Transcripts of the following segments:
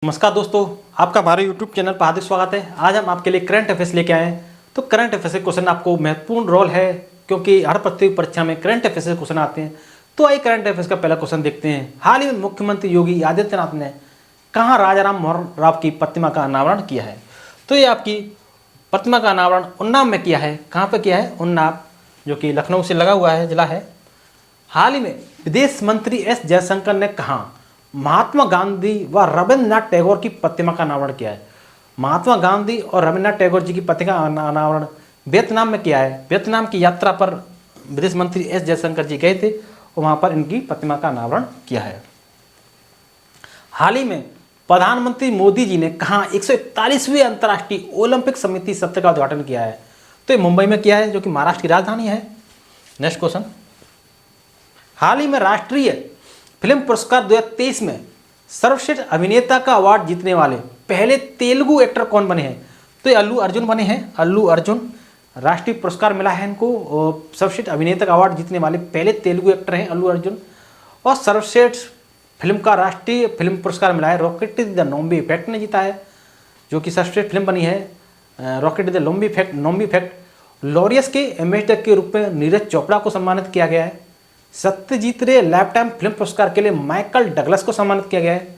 नमस्कार दोस्तों, आपका हमारे YouTube चैनल पर हार्दिक स्वागत है। आज हम आपके लिए करंट अफेयर्स लेके आए हैं। तो करंट अफेयर्स के क्वेश्चन आपको महत्वपूर्ण रोल है, क्योंकि हर प्रतियोगी परीक्षा में करंट अफेयर्स के क्वेश्चन आते हैं। तो आइए करंट अफेयर्स का पहला क्वेश्चन देखते हैं। हाल ही में मुख्यमंत्री योगी आदित्यनाथ ने कहाँ राजाराम मोहन राव की प्रतिमा का अनावरण किया है? तो ये आपकी प्रतिमा का अनावरण उन्नाव में किया है। कहाँ पर किया है? उन्नाव, जो कि लखनऊ से लगा हुआ है, जिला है। हाल ही में विदेश मंत्री एस जयशंकर ने कहा महात्मा गांधी व रविन्द्रनाथ टैगोर की प्रतिमा का अनावरण किया है। महात्मा गांधी और रविन्द्रनाथ टैगोर जी की प्रतिमा का अनावरण वियतनाम में किया है। वियतनाम की यात्रा पर विदेश मंत्री एस जयशंकर जी गए थे और वहां पर इनकी प्रतिमा का अनावरण किया है। हाल ही में प्रधानमंत्री मोदी जी ने कहा 141वीं अंतर्राष्ट्रीय ओलंपिक समिति सत्र का उद्घाटन किया है? तो ये मुंबई में किया है, जो कि महाराष्ट्र की राजधानी है। Next question. हाल ही में राष्ट्रीय फिल्म पुरस्कार 2023 में सर्वश्रेष्ठ अभिनेता का अवार्ड जीतने वाले पहले तेलुगु एक्टर कौन बने हैं? तो ये अल्लू अर्जुन बने हैं। अल्लू अर्जुन राष्ट्रीय पुरस्कार मिला है इनको। सर्वश्रेष्ठ अभिनेता का अवार्ड जीतने वाले पहले तेलुगु एक्टर हैं अल्लू अर्जुन। और सर्वश्रेष्ठ फिल्म का राष्ट्रीय फिल्म पुरस्कार मिला है रॉकेट द नॉम्बी इफेक्ट ने जीता है, जो कि सर्वश्रेष्ठ फिल्म बनी है रॉकेट द नॉम्बी इफेक्ट। लॉरियस के एम्बेसडर के रूप में नीरज चोपड़ा को सम्मानित किया गया है। सत्यजीत रे लाइफटाइम फिल्म पुरस्कार के लिए माइकल डगलस को सम्मानित किया गया है।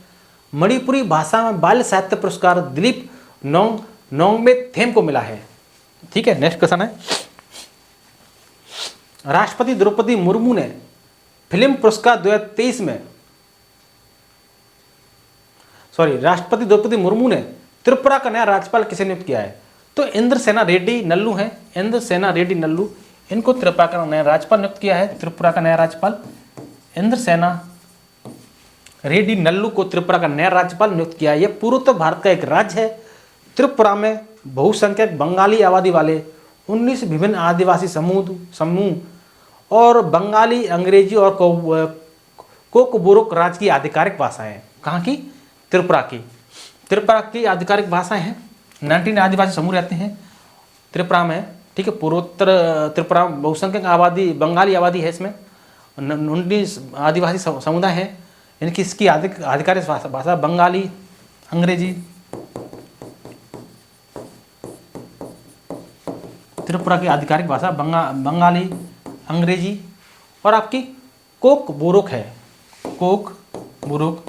मणिपुरी भाषा में बाल साहित्य पुरस्कार दिलीप नोंगमे को मिला है। ठीक है, नेक्स्ट क्वेश्चन है। राष्ट्रपति द्रौपदी मुर्मू ने फिल्म पुरस्कार 2023 में राष्ट्रपति द्रौपदी मुर्मू ने त्रिपुरा का नया राज्यपाल किसे नियुक्त किया है? तो इंद्रसेना रेड्डी नल्लू हैं। इंद्रसेना रेड्डी नल्लू, इनको त्रिपुरा का नया राज्यपाल नियुक्त किया है। त्रिपुरा का नया राज्यपाल इंद्रसेना रेड्डी नल्लू को त्रिपुरा का नया राज्यपाल नियुक्त किया है। यह पूर्वोत्तर भारत का एक राज्य है। त्रिपुरा में बहुसंख्यक बंगाली आबादी वाले 19 विभिन्न आदिवासी समूह और बंगाली, अंग्रेजी और कोकबोरोक राज्य की आधिकारिक भाषाएं हैं। कहाँ की? त्रिपुरा की। त्रिपुरा की आधिकारिक भाषाएं हैं। 19 आदिवासी समूह रहते हैं त्रिपुरा में। ठीक है, पूर्वोत्तर त्रिपुरा बहुसंख्यक आबादी, बंगाली आबादी है इसमें। 19 आदिवासी समुदाय हैं। इनकी इसकी आधिकारिक भाषा बंगाली, अंग्रेजी। त्रिपुरा की आधिकारिक भाषा बंगाली, अंग्रेजी और आपकी कोकबोरोक है। कोकबोरोक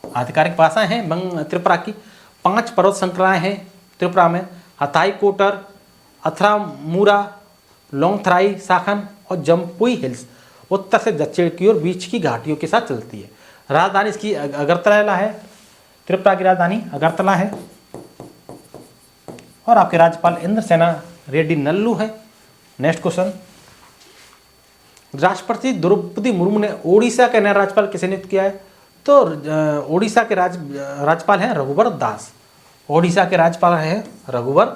आधिकारिक भाषाएं हैं त्रिपुरा की। 5 पर्वत श्रृंखलाएं हैं त्रिपुरा में। हथाई कोटर, अथरामुरा, लोंगथराई शाखन और जम्पुई हिल्स उत्तर से दक्षिण की ओर बीच की घाटियों के साथ चलती है। राजधानी इसकी अगरतला है। त्रिपुरा की राजधानी अगरतला है। और आपके राज्यपाल इंद्रसेना रेड्डी नल्लू है। Next question. राष्ट्रपति द्रौपदी मुर्मू ने ओडिशा के नया राज्यपाल किसे नियुक्त किया है? तो ओडिशा के राज्यपाल हैं रघुवर दास। ओडिशा के राज्यपाल हैं रघुवर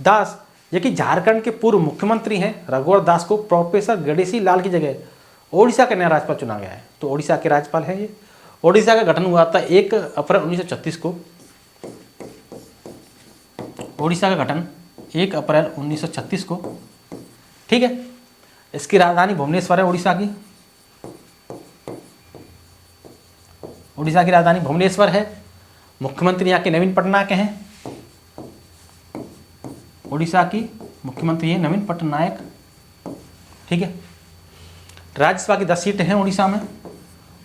दास, ये कि झारखंड के पूर्व मुख्यमंत्री हैं। रघुवर दास को प्रोफेसर गणेशी लाल की जगह ओडिशा का नया राज्यपाल चुना गया है। तो ओडिशा के राज्यपाल हैं ये। ओडिशा का गठन हुआ था 1 अप्रैल 1936 को। ओडिशा का गठन 1 अप्रैल 1936 को। ठीक है, इसकी राजधानी भुवनेश्वर है। ओडिशा की राजधानी भुवनेश्वर है। मुख्यमंत्री यहाँ के नवीन पटनायक हैं। ओडिशा की मुख्यमंत्री है नवीन पटनायक। ठीक है, राज्यसभा की 10 सीटें हैं ओडिशा में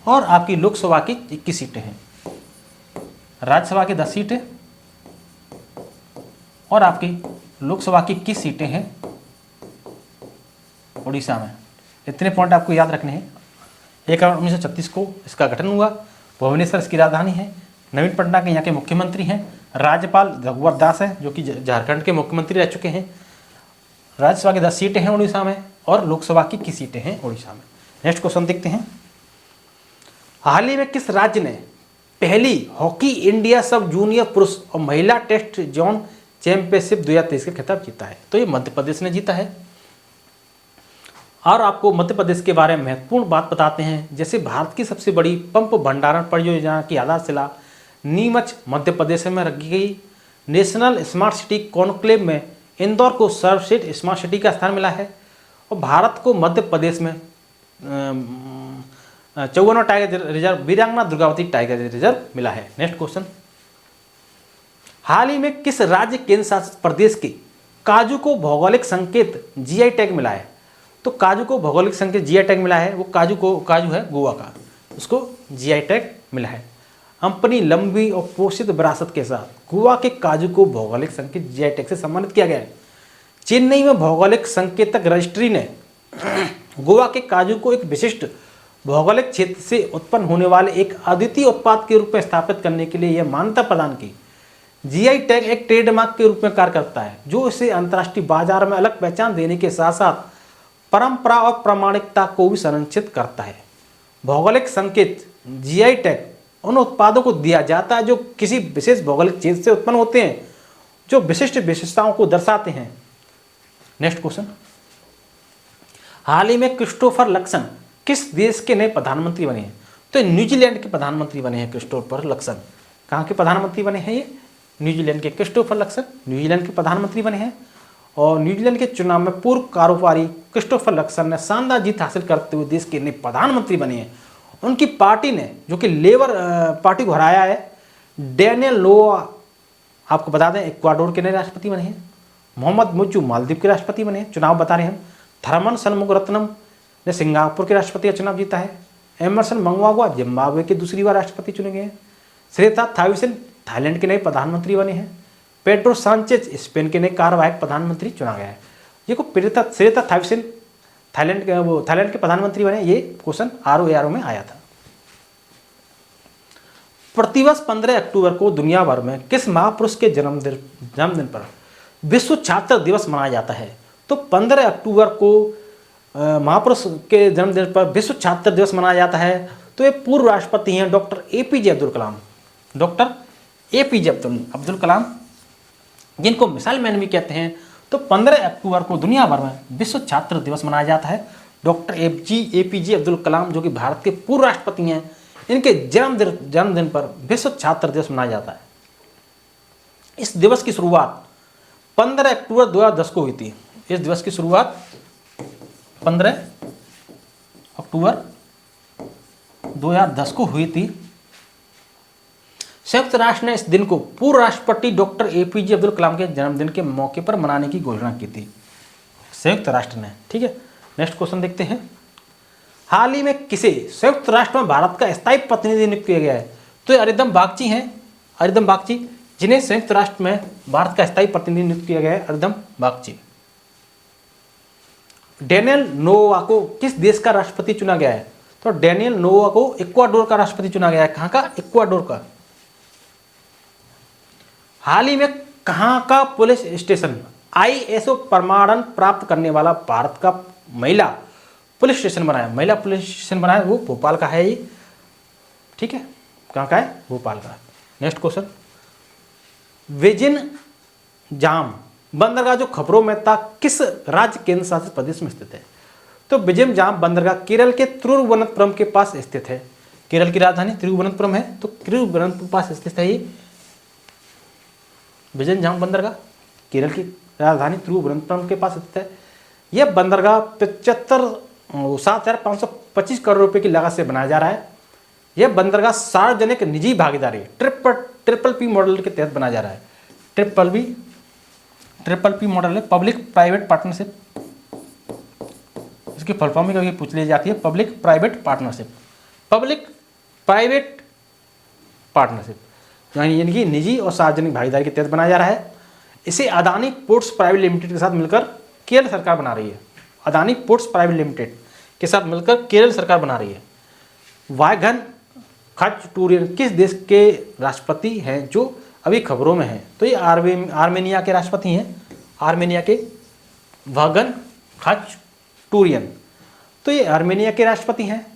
और आपकी लोकसभा की 21 सीटें हैं। राज्यसभा की 10 सीटें और आपकी लोकसभा की 21 सीटें हैं ओडिशा में। इतने पॉइंट आपको याद रखने हैं। 1 अप्रैल 1936 को इसका गठन हुआ। भुवनेश्वर इसकी राजधानी है। नवीन पटनायक यहाँ के मुख्यमंत्री हैं। राज्यपाल रघुवर दास हैं, जो कि झारखंड के मुख्यमंत्री रह चुके हैं। राज्यसभा की 10 सीटें हैं उड़ीसा में और लोकसभा की 21 सीटें हैं उड़ीसा में। नेक्स्ट क्वेश्चन देखते हैं। हाल ही में किस राज्य ने पहली हॉकी इंडिया सब जूनियर पुरुष और महिला टेस्ट जोन चैंपियनशिप 2023 का खिताब जीता है? तो ये मध्य प्रदेश ने जीता है। और आपको मध्य प्रदेश के बारे में महत्वपूर्ण बात बताते हैं। जैसे भारत की सबसे बड़ी पंप भंडारण परियोजना की आधारशिला नीमच मध्य प्रदेश में रखी गई। नेशनल स्मार्ट सिटी कॉन्क्लेव में इंदौर को सर्वश्रेष्ठ स्मार्ट सिटी का स्थान मिला है। और भारत को मध्य प्रदेश में 54वां टाइगर रिजर्व वीरांगना दुर्गावती टाइगर रिजर्व मिला है। नेक्स्ट क्वेश्चन, हाल ही में किस राज्य केंद्र शासित प्रदेश के काजू को भौगोलिक संकेत जीआई टैग मिला है? तो काजू को भौगोलिक संकेत जीआई टैग मिला है, वो काजू है गोवा का, उसको जीआई टैग मिला है। अपनी लंबी और पोषित विरासत के साथ गोवा के काजू को भौगोलिक संकेत जीआई टैग से सम्मानित किया गया है। चेन्नई में भौगोलिक संकेतक रजिस्ट्री ने गोवा के काजू को एक विशिष्ट भौगोलिक क्षेत्र से उत्पन्न होने वाले एक अद्वितीय उत्पाद के रूप में स्थापित करने के लिए यह मान्यता प्रदान की। जीआई टैग एक ट्रेडमार्क के रूप में कार्य करता है, जो इसे अंतर्राष्ट्रीय बाजार में अलग पहचान देने के साथ साथ परंपरा और प्रामाणिकता को भी संरक्षित करता है। भौगोलिक संकेत जीआई टैग उन उत्पादों को दिया जाता है जो किसी विशेष भौगोलिक क्षेत्र से उत्पन्न होते हैं, जो विशिष्ट विशेषताओं को दर्शाते हैं। नेक्स्ट क्वेश्चन, हाल ही में क्रिस्टोफर लक्सन किस देश के नए प्रधानमंत्री बने हैं? तो न्यूजीलैंड के प्रधानमंत्री बने हैं क्रिस्टोफर लक्सन। कहाँ के प्रधानमंत्री बने हैं ये? न्यूजीलैंड के क्रिस्टोफर लक्सन न्यूजीलैंड के प्रधानमंत्री बने हैं। और न्यूजीलैंड के चुनाव में पूर्व कारोबारी क्रिस्टोफर लक्सन ने शानदार जीत हासिल करते हुए देश के नए प्रधानमंत्री बने हैं। उनकी पार्टी ने, जो कि लेबर पार्टी को हराया है, डैनियल नोआ आपको बता दें इक्वाडोर के नए राष्ट्रपति बने हैं। मोहम्मद मुइज़्ज़ू मालदीव के राष्ट्रपति बने हैं, चुनाव बता रहे हैं हम। थरमन शनमुगरत्नम ने सिंगापुर के राष्ट्रपति का चुनाव जीता है। एमरसन मंगवागवा जिम्बाब्वे के दूसरी बार राष्ट्रपति चुने गए हैं। श्रेता थाविसन थाईलैंड के नए प्रधानमंत्री बने हैं। पेड्रो सांचेज स्पेन के नए कार्यवाहक प्रधानमंत्री चुना गया है। ये को श्रेता थाविसन थाईलैंड के प्रधानमंत्री बने। ये क्वेश्चन ROAR में आया था। प्रतिवर्ष 15 अक्टूबर को दुनिया भर में किस महापुरुष के जन्मदिन पर विश्व छात्र दिवस मनाया जाता है? तो 15 अक्टूबर को महापुरुष के जन्मदिन पर विश्व छात्र दिवस मनाया जाता है। तो ये पूर्व राष्ट्रपति हैं doctor APJ Abdul Kalam. Doctor APJ Abdul Kalam, जिनको मिसाइल मैन भी कहते हैं। तो 15 अक्टूबर को दुनिया भर में विश्व छात्र दिवस मनाया जाता है। डॉक्टर APJ अब्दुल कलाम, जो कि भारत के पूर्व राष्ट्रपति हैं, इनके जन्मदिन पर विश्व छात्र दिवस मनाया जाता है। इस दिवस की शुरुआत 15 अक्टूबर 2010 को हुई थी। इस दिवस की शुरुआत 15 अक्टूबर 2010 को हुई थी। संयुक्त राष्ट्र ने इस दिन को पूर्व राष्ट्रपति डॉक्टर APJ अब्दुल कलाम के जन्मदिन के मौके पर मनाने की घोषणा की थी, संयुक्त राष्ट्र ने। ठीक है, नेक्स्ट क्वेश्चन देखते हैं। हाल ही में किसे संयुक्त राष्ट्र में भारत का स्थायी प्रतिनिधि नियुक्त किया गया है? तो ये अरिंदम बागची हैं, अरिंदम बागची, जिन्हें संयुक्त राष्ट्र में भारत का स्थायी प्रतिनिधि नियुक्त किया गया है, अरिंदम बागची। डैनियल नोआ को किस देश का राष्ट्रपति चुना गया है? तो डैनियल नोआ को इक्वाडोर का राष्ट्रपति चुना गया है। कहाँ का? इक्वाडोर का। हाल ही में कहाँ का पुलिस स्टेशन ISO प्रमाणन प्राप्त करने वाला भारत का महिला पुलिस स्टेशन बनाया? महिला पुलिस स्टेशन बनाया, वो भोपाल का है ये। ठीक है, कहाँ का है? भोपाल का। नेक्स्ट क्वेश्चन, विजिनजाम बंदरगाह जो खबरों में था, किस राज्य केंद्र शासित प्रदेश में स्थित है? तो विजिनजाम बंदरगाह केरल के तिरुवनंतपुरम के पास स्थित है। केरल की राजधानी तिरुवनंतपुरम है, तो तिरुवनंतपुरम पास स्थित है ये विजिनजाम बंदरगाह। केरल की राजधानी तिरुवनंतपुरम के पास स्थित है। यह बंदरगाह 7,525 करोड़ रुपए की लागत से बनाया जा रहा है। यह बंदरगाह सार्वजनिक निजी भागीदारी ट्रिपल पी मॉडल के तहत बनाया जा रहा है। ट्रिपल पी मॉडल है, पब्लिक प्राइवेट पार्टनरशिप। इसकी फुल फॉर्म में कभी पूछ ली जाती है, public private partnership. Public private partnership यानी कि निजी और सार्वजनिक भागीदारी के तहत बनाया जा रहा है। इसे अदानी पोर्ट्स प्राइवेट लिमिटेड के साथ मिलकर केरल सरकार बना रही है। अदानी पोर्ट्स प्राइवेट लिमिटेड के साथ मिलकर केरल सरकार बना रही है। वाइघन खाचटूरियन किस देश के राष्ट्रपति हैं जो अभी खबरों में हैं? तो ये आर्मेनिया के राष्ट्रपति हैं, आर्मेनिया के वाइघन खाचटूरियन। तो ये आर्मेनिया के राष्ट्रपति हैं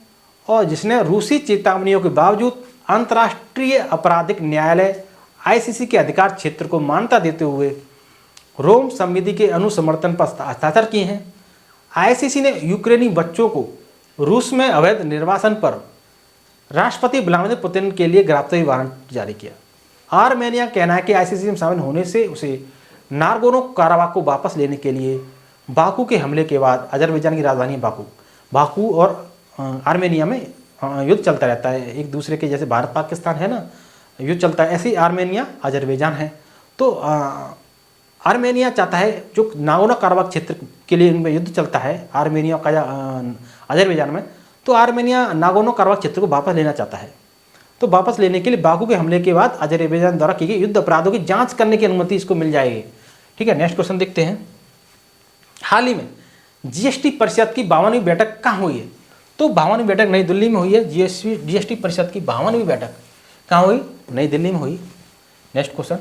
और जिसने रूसी चेतावनियों के बावजूद अंतर्राष्ट्रीय आपराधिक न्यायालय ICC के अधिकार क्षेत्र को मान्यता देते हुए रोम संधि के अनुसमर्थन पर हस्ताक्षर किए हैं। ICC ने यूक्रेनी बच्चों को रूस में अवैध निर्वासन पर राष्ट्रपति व्लादिमीर पुतिन के लिए गिरफ्तारी वारंट जारी किया। आर्मेनिया कहना है कि ICC में शामिल होने से उसे नागोर्नो काराबाख को वापस लेने के लिए बाकू के हमले के बाद अजरबैजान की राजधानी बाकू और आर्मेनिया में युद्ध चलता रहता है एक दूसरे के, जैसे भारत पाकिस्तान है ना, युद्ध चलता है, ऐसे ही आर्मेनिया अजरबैजान है। तो आर्मेनिया चाहता है, जो नागोर्नो कराबाख क्षेत्र के लिए इनमें युद्ध चलता है आर्मेनिया का अजरबैजान में, तो आर्मेनिया नागोर्नो कराबाख क्षेत्र को वापस लेना चाहता है। तो वापस लेने के लिए बाकू के हमले के बाद अजरबैजान द्वारा की गई युद्ध अपराधों की जांच करने की अनुमति इसको मिल जाएगी। ठीक है, नेक्स्ट क्वेश्चन देखते हैं। हाल ही में जीएसटी परिषद की 52वीं बैठक कहाँ हुई है? तो 52वीं बैठक नई दिल्ली में हुई है। जीएसटी परिषद की 52वीं बैठक कहाँ हुई? नई दिल्ली में हुई। नेक्स्ट क्वेश्चन,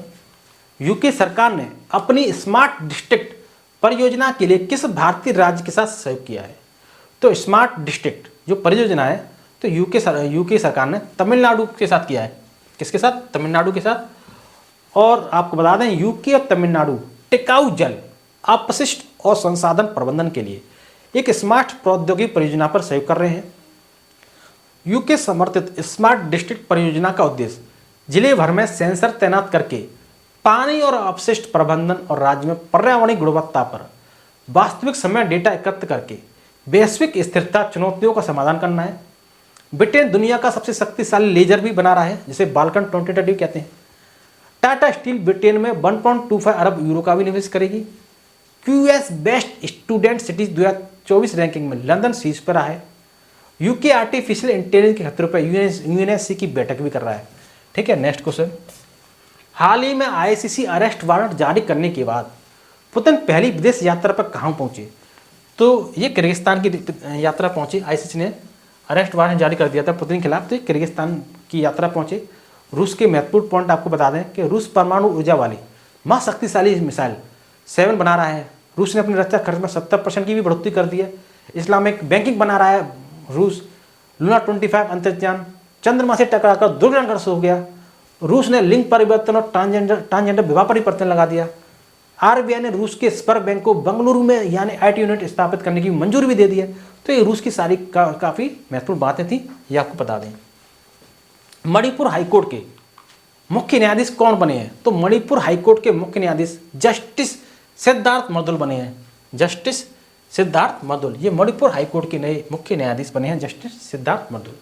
यूके सरकार ने अपनी स्मार्ट डिस्ट्रिक्ट परियोजना के लिए किस भारतीय राज्य के साथ सहयोग किया है? तो स्मार्ट डिस्ट्रिक्ट जो परियोजना है, तो यूके सरकार ने तमिलनाडु के साथ किया है। किसके साथ? तमिलनाडु के साथ। और आपको बता दें, यूके और तमिलनाडु टिकाऊ जल, अपशिष्ट और संसाधन प्रबंधन के लिए एक स्मार्ट प्रौद्योगिकी परियोजना पर सहयोग कर रहे हैं। यूके समर्थित स्मार्ट डिस्ट्रिक्ट परियोजना का उद्देश्य जिले भर में सेंसर तैनात करके पानी और अपशिष्ट प्रबंधन और राज्य में पर्यावरणीय गुणवत्ता पर वास्तविक समय डेटा एकत्र करके वैश्विक स्थिरता चुनौतियों का समाधान करना है। ब्रिटेन दुनिया का सबसे शक्तिशाली लेजर भी बना रहा है, जिसे बाल्कन 2030 कहते हैं। टाटा स्टील ब्रिटेन में 1.25 अरब यूरो का भी निवेश करेगी। QS best student cities 2024 ranking में लंदन शीर्ष पर रहा है। यूके आर्टिफिशियल इंटेलिजेंस के खतरों पर यूएनएससी की बैठक भी कर रहा है। ठीक है, नेक्स्ट क्वेश्चन, हाल ही में आईसीसी अरेस्ट वारंट जारी करने के बाद पुतिन पहली विदेश यात्रा पर कहाँ पहुंचे? तो ये किर्गिस्तान की यात्रा पहुंचे। आईसीसी ने अरेस्ट वारंट जारी कर दिया था पुतिन के खिलाफ, तो ये किर्गिस्तान की यात्रा पहुंचे। रूस के महत्वपूर्ण पॉइंट आपको बता दें कि रूस परमाणु ऊर्जा वाली महाशक्तिशाली मिसाइल 7 बना रहा है। रूस ने अपनी रक्षा खर्च में 70% की भी बढ़ोतरी कर दी है। इस्लामिक बैंकिंग बना रहा है रूस। लूना 25 अंतरिक्षयान चंद्रमा से टकराकर दुर्घटनाग्रस्त हो गया। रूस ने लिंग परिवर्तन और ट्रांसजेंडर विवाह पर ही प्रतिबंध लगा दिया। आरबीआई ने रूस के स्पर बैंक को बेंगलुरु में यानी आईटी यूनिट स्थापित करने की मंजूरी भी दे दी है। तो ये रूस की सारी काफ़ी महत्वपूर्ण बातें थी, ये आपको बता दें। मणिपुर हाईकोर्ट के मुख्य न्यायाधीश कौन बने हैं? तो मणिपुर हाईकोर्ट के मुख्य न्यायाधीश जस्टिस सिद्धार्थ मर्दुल बने हैं। जस्टिस सिद्धार्थ मर्दुल, ये मणिपुर हाईकोर्ट के नए मुख्य न्यायाधीश बने हैं, जस्टिस सिद्धार्थ मर्दुल।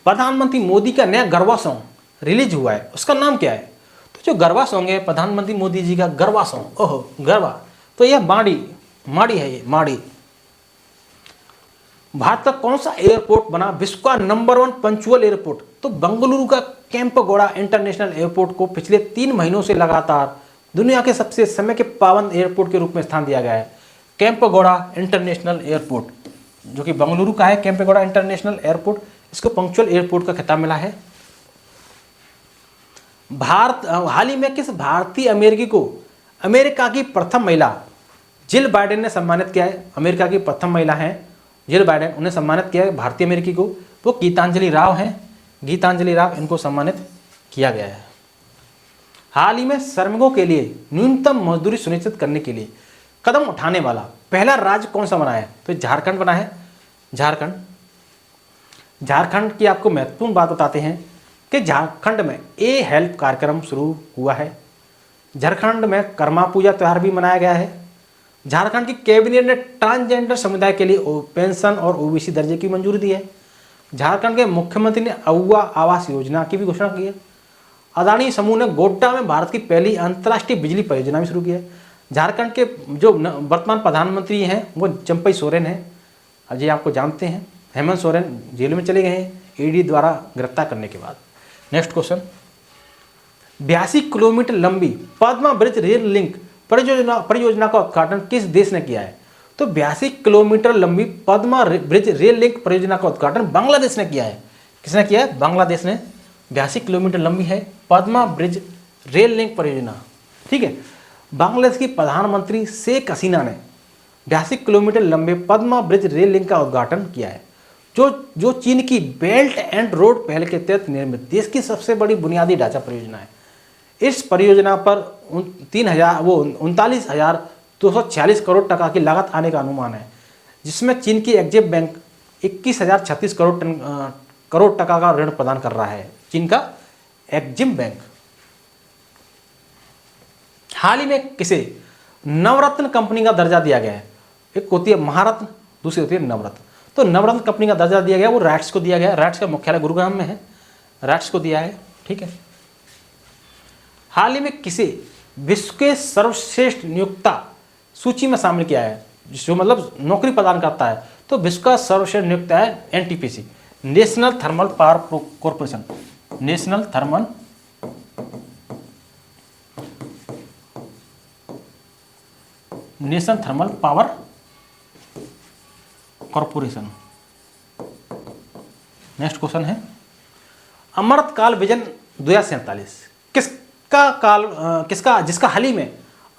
प्रधानमंत्री मोदी का नया गरबा सॉन्ग रिलीज हुआ है, उसका नाम क्या है? तो जो गरबा सॉन्ग है प्रधानमंत्री मोदी जी का गरबा सॉन्ग, ओहो गरबा, तो यह माड़ी है। ये माड़ी। भारत का कौन सा एयरपोर्ट बना विश्व का नंबर 1 पंचुअल एयरपोर्ट? तो बेंगलुरु का केम्पेगौड़ा इंटरनेशनल एयरपोर्ट को पिछले 3 महीनों से लगातार दुनिया के सबसे समय के पाबंद एयरपोर्ट के रूप में स्थान दिया गया है। केम्पेगौड़ा इंटरनेशनल एयरपोर्ट, जो कि बेंगलुरु का है, केम्पेगौड़ा इंटरनेशनल एयरपोर्ट, इसको पंक्चुअल एयरपोर्ट का खिताब मिला है। हाल ही में किस भारतीय अमेरिकी को अमेरिका की प्रथम महिला जिल बाइडेन ने सम्मानित किया है? अमेरिका की प्रथम महिला हैं जिल बाइडेन, उन्हें सम्मानित किया है भारतीय अमेरिकी को। वो गीतांजलि राव हैं, गीतांजलि राव, इनको सम्मानित किया गया है। हाल ही में श्रमिकों के लिए न्यूनतम मजदूरी सुनिश्चित करने के लिए कदम उठाने वाला पहला राज्य कौन सा बना है? तो झारखंड बना है। झारखंड की आपको महत्वपूर्ण बात बताते हैं कि झारखंड में ए हेल्प कार्यक्रम शुरू हुआ है। झारखंड में कर्मा पूजा त्यौहार भी मनाया गया है। झारखंड की कैबिनेट ने ट्रांसजेंडर समुदाय के लिए पेंशन और ओबीसी दर्जे की मंजूरी दी है। झारखंड के मुख्यमंत्री ने अहुआ आवास योजना की भी घोषणा की है। अदानी समूह ने गोड्डा में भारत की पहली अंतर्राष्ट्रीय बिजली परियोजना भी शुरू की है। झारखंड के जो वर्तमान प्रधानमंत्री हैं वो चंपई सोरेन हैं, अजय आपको जानते हैं। हेमंत सोरेन जेल में चले गए हैं ईडी द्वारा गिरफ्तार करने के बाद। नेक्स्ट क्वेश्चन, 82 किलोमीटर लंबी पद्मा ब्रिज रेल लिंक परियोजना का उद्घाटन किस देश ने किया है? तो 82 किलोमीटर लंबी पद्मा ब्रिज रेल लिंक परियोजना का उद्घाटन बांग्लादेश ने किया है। किसने किया है? बांग्लादेश ने। 82 किलोमीटर लंबी है पद्मा ब्रिज रेल लिंक परियोजना। ठीक है, बांग्लादेश की प्रधानमंत्री शेख हसीना ने 82 किलोमीटर लंबे पद्मा ब्रिज रेल लिंक का उद्घाटन किया है, जो चीन की बेल्ट एंड रोड पहल के तहत निर्मित देश की सबसे बड़ी बुनियादी ढांचा परियोजना है। इस परियोजना पर 39,246 करोड़ टका की लागत आने का अनुमान है, जिसमें चीन की एग्जिम बैंक 21,036 करोड़ टका का ऋण प्रदान कर रहा है। चीन का एग्जिम बैंक। हाल ही में किसे नवरत्न कंपनी का दर्जा दिया गया है? एक होती है महारत्न, दूसरी होती है नवरत्न। तो नवरत्न कंपनी का दर्जा दिया गया वो राइट्स को दिया गया। राइट्स का मुख्यालय गुरुग्राम में है, राइट्स को दिया है। ठीक है। हाल ही में किसे विश्व के सर्वश्रेष्ठ नियोक्ता सूची में शामिल किया है, जो मतलब नौकरी प्रदान करता है, तो विश्व का सर्वश्रेष्ठ नियोक्ता है NTPC, national thermal power corporation, national thermal power corporation. Next question है अमृत काल विजन 2047 किसका जिसका हाल ही में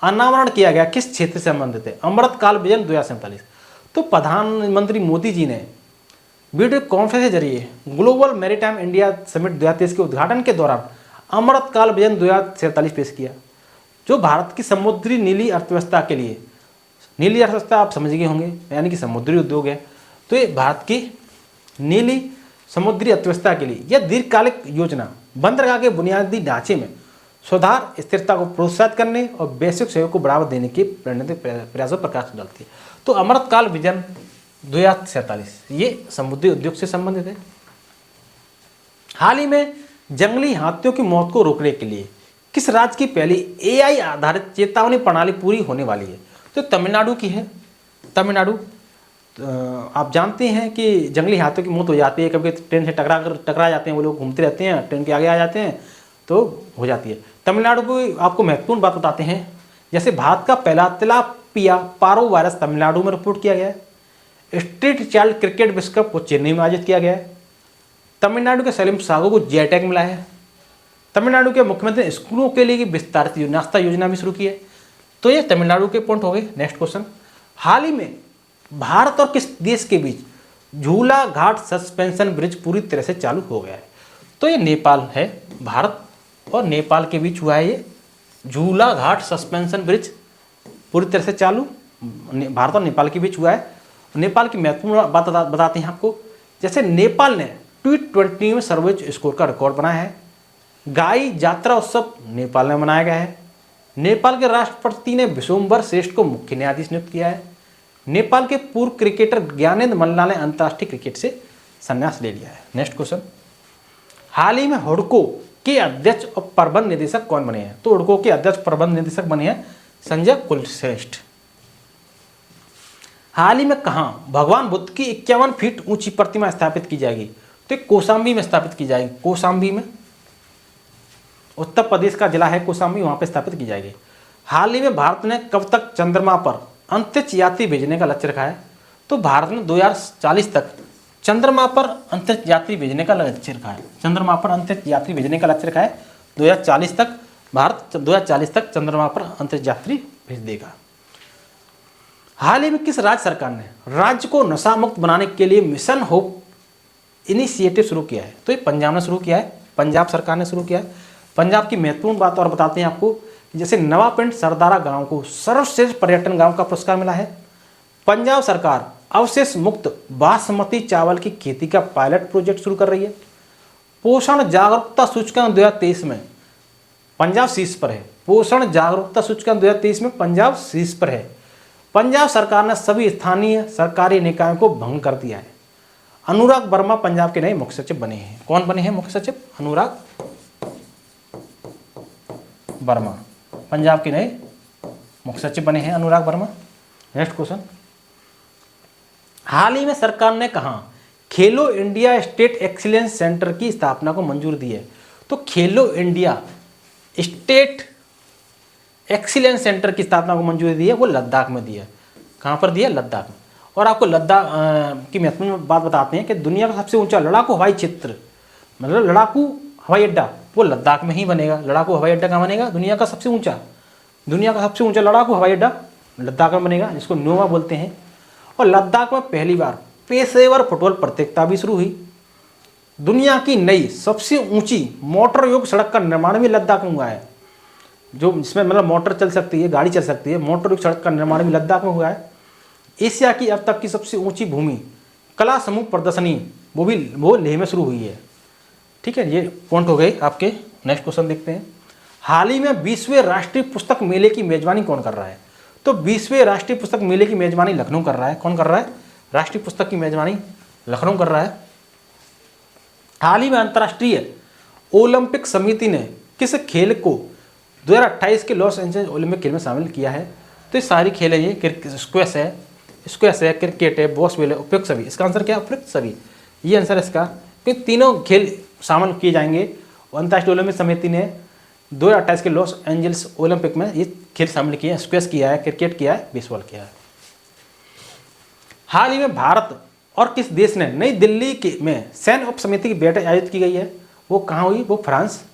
अनावरण किया गया किस क्षेत्र से संबंधित है? अमृत काल विजन 2047 तो प्रधानमंत्री मोदी जी ने वीडियो कॉन्फ्रेंस के जरिए ग्लोबल मैरीटाइम इंडिया समिट 2023 के उद्घाटन के दौरान अमृत काल विजन 2047 पेश किया, जो भारत की समुद्री नीली अर्थव्यवस्था के लिए, नीली अर्थव्यवस्था आप समझ गए होंगे यानी कि समुद्री उद्योग है, तो ये भारत की नीली समुद्री अर्थव्यवस्था के लिए यह दीर्घकालिक योजना बंदरगाह के बुनियादी ढांचे में सुधार, स्थिरता को प्रोत्साहित करने और वैश्विक सहयोग को बढ़ावा देने के प्रणीत प्रयासों पर प्रकाश डालती है। तो अमृत काल विजन 2047 ये समुद्री उद्योग से संबंधित है। हाल ही में जंगली हाथियों की मौत को रोकने के लिए किस राज्य की पहली एआई आधारित चेतावनी प्रणाली पूरी होने वाली है? तो तमिलनाडु की है। तमिलनाडु आप जानते हैं कि जंगली हाथियों की मौत हो जाती है, कभी ट्रेन से टकरा जाते हैं, वो लोग घूमते रहते हैं, ट्रेन के आगे आ जाते हैं तो हो जाती है। तमिलनाडु को आपको महत्वपूर्ण बात बताते हैं, जैसे भारत का पहला तिलापिया पारो वायरस तमिलनाडु में रिपोर्ट किया गया है। स्ट्रीट चाइल्ड क्रिकेट विश्व कप को चेन्नई में आयोजित किया गया है। तमिलनाडु के सलीम सागो को जी टैग मिला है। तमिलनाडु के मुख्यमंत्री ने स्कूलों के लिए विस्तारित नाश्ता योजना भी शुरू की है। तो ये तमिलनाडु के पॉइंट हो गए। नेक्स्ट क्वेश्चन, हाल ही में भारत और किस देश के बीच झूला घाट सस्पेंशन ब्रिज पूरी तरह से चालू हो गया है? तो ये नेपाल है। भारत और नेपाल के बीच हुआ है ये झूला घाट सस्पेंशन ब्रिज पूरी तरह से चालू, भारत और नेपाल के बीच हुआ है। नेपाल की महत्वपूर्ण बात बताते हैं आपको, जैसे नेपाल ने T20 में सर्वोच्च स्कोर का रिकॉर्ड बनाया है। गाई यात्रा उत्सव नेपाल में मनाया गया है। नेपाल के राष्ट्रपति ने विशोम्बर श्रेष्ठ को मुख्य न्यायाधीश नियुक्त किया है। नेपाल के पूर्व क्रिकेटर ज्ञानेंद्र मल्ला ने अंतर्राष्ट्रीय क्रिकेट से संन्यास ले लिया है। नेक्स्ट क्वेश्चन, हाल ही में हुडको के अध्यक्ष और प्रबंध निदेशक कौन बने हैं? तो हुडको के अध्यक्ष प्रबंध निदेशक बने हैं संजय कुलश्रेष्ठ। हाल ही में कहाँ भगवान बुद्ध की 51 फीट ऊंची प्रतिमा स्थापित की जाएगी? तो कौशाम्बी में स्थापित की जाएगी। कौशाम्बी में, उत्तर प्रदेश का जिला है कौशाम्बी, वहां पर स्थापित की जाएगी। हाल ही में भारत ने कब तक चंद्रमा पर अंतरिक्ष यात्री भेजने का लक्ष्य रखा है? तो भारत ने 2040 तक चंद्रमा पर अंतरिक्ष यात्री भेजने का लक्ष्य रखा है। चंद्रमा पर अंतरिक्ष यात्री भेजने का लक्ष्य रखा है 2040 तक। भारत 2040 तक चंद्रमा पर अंतरिक्ष यात्री भेज देगा। हाल ही में किस राज्य सरकार ने राज्य को नशा मुक्त बनाने के लिए मिशन होप इनिशिएटिव शुरू किया है? तो ये पंजाब ने शुरू किया है, पंजाब सरकार ने शुरू किया है। पंजाब की महत्वपूर्ण बात और बताते हैं आपको, जैसे नवापिंड सरदारा गांव को सर्वश्रेष्ठ पर्यटन गांव का पुरस्कार मिला है। पंजाब सरकार अवशेष मुक्त बासमती चावल की खेती का पायलट प्रोजेक्ट शुरू कर रही है। पोषण जागरूकता सूचकांक 2023 में पंजाब शीर्ष पर है। पोषण जागरूकता सूचकांक 2023 में पंजाब शीर्ष पर है। पंजाब सरकार ने सभी स्थानीय सरकारी निकायों को भंग कर दिया है। अनुराग वर्मा पंजाब के नए मुख्य सचिव बने हैं। कौन बने हैं मुख्य सचिव? अनुराग वर्मा पंजाब के नए मुख्य सचिव बने हैं अनुराग वर्मा। नेक्स्ट क्वेश्चन, हाल ही में सरकार ने कहा खेलो इंडिया स्टेट एक्सीलेंस सेंटर की स्थापना को मंजूरी दी है? तो खेलो इंडिया स्टेट एक्सीलेंस सेंटर की स्थापना को मंजूरी दी है, वो लद्दाख में दी है। कहाँ पर दी है? लद्दाख में। और आपको लद्दाख की महत्वपूर्ण बात बताते हैं कि दुनिया का सबसे ऊंचा लड़ाकू हवाई क्षेत्र, मतलब लड़ाकू हवाई अड्डा, वो लद्दाख में ही बनेगा। लड़ाकू हवाई अड्डा कहाँ बनेगा? दुनिया का सबसे ऊंचा लड़ाकू हवाई अड्डा लद्दाख में बनेगा, जिसको नोवा बोलते हैं। और लद्दाख में पहली बार पेशेवर फुटबॉल प्रतियोगिता भी शुरू हुई। दुनिया की नई सबसे ऊंची मोटर युक्त सड़क का निर्माण भी लद्दाख में हुआ है, जो जिसमें मतलब मोटर चल सकती है, गाड़ी चल सकती है। मोटर युक्त सड़क का निर्माण भी लद्दाख में हुआ है। एशिया की अब तक की सबसे ऊंची भूमि कला समूह प्रदर्शनी वो लेह में शुरू हुई है। ठीक है, ये पॉइंट हो गए आपके। नेक्स्ट क्वेश्चन देखते हैं, हाल ही में 20वें राष्ट्रीय पुस्तक मेले की मेजबानी कौन कर रहा है? तो 20वें राष्ट्रीय पुस्तक मेले की मेजबानी लखनऊ कर रहा है। कौन कर रहा है? राष्ट्रीय पुस्तक की मेजबानी लखनऊ कर रहा है। हाल ही में अंतर्राष्ट्रीय ओलंपिक समिति ने किस खेल को 2028 के लॉस एंजल्स ओलंपिक खेल में शामिल किया है? तो ये सारी खेल है, ये स्क्वैश है, क्रिकेट है, बॉक्सबॉल है, उपयुक्त सभी। इसका आंसर क्या है? उपयुक्त सभी, ये आंसर है इसका। कि तीनों खेल शामिल किए जाएंगे। अंतर्राष्ट्रीय ओलंपिक समिति ने 2028 के लॉस एंजल्स ओलंपिक में ये खेल शामिल किए हैं। स्क्वैश किया है, क्रिकेट किया है, बेसबॉल किया है। हाल ही में भारत और किस देश ने नई दिल्ली में सैन्य उप समिति की बैठक आयोजित की गई है? वो कहाँ हुई? वो फ्रांस।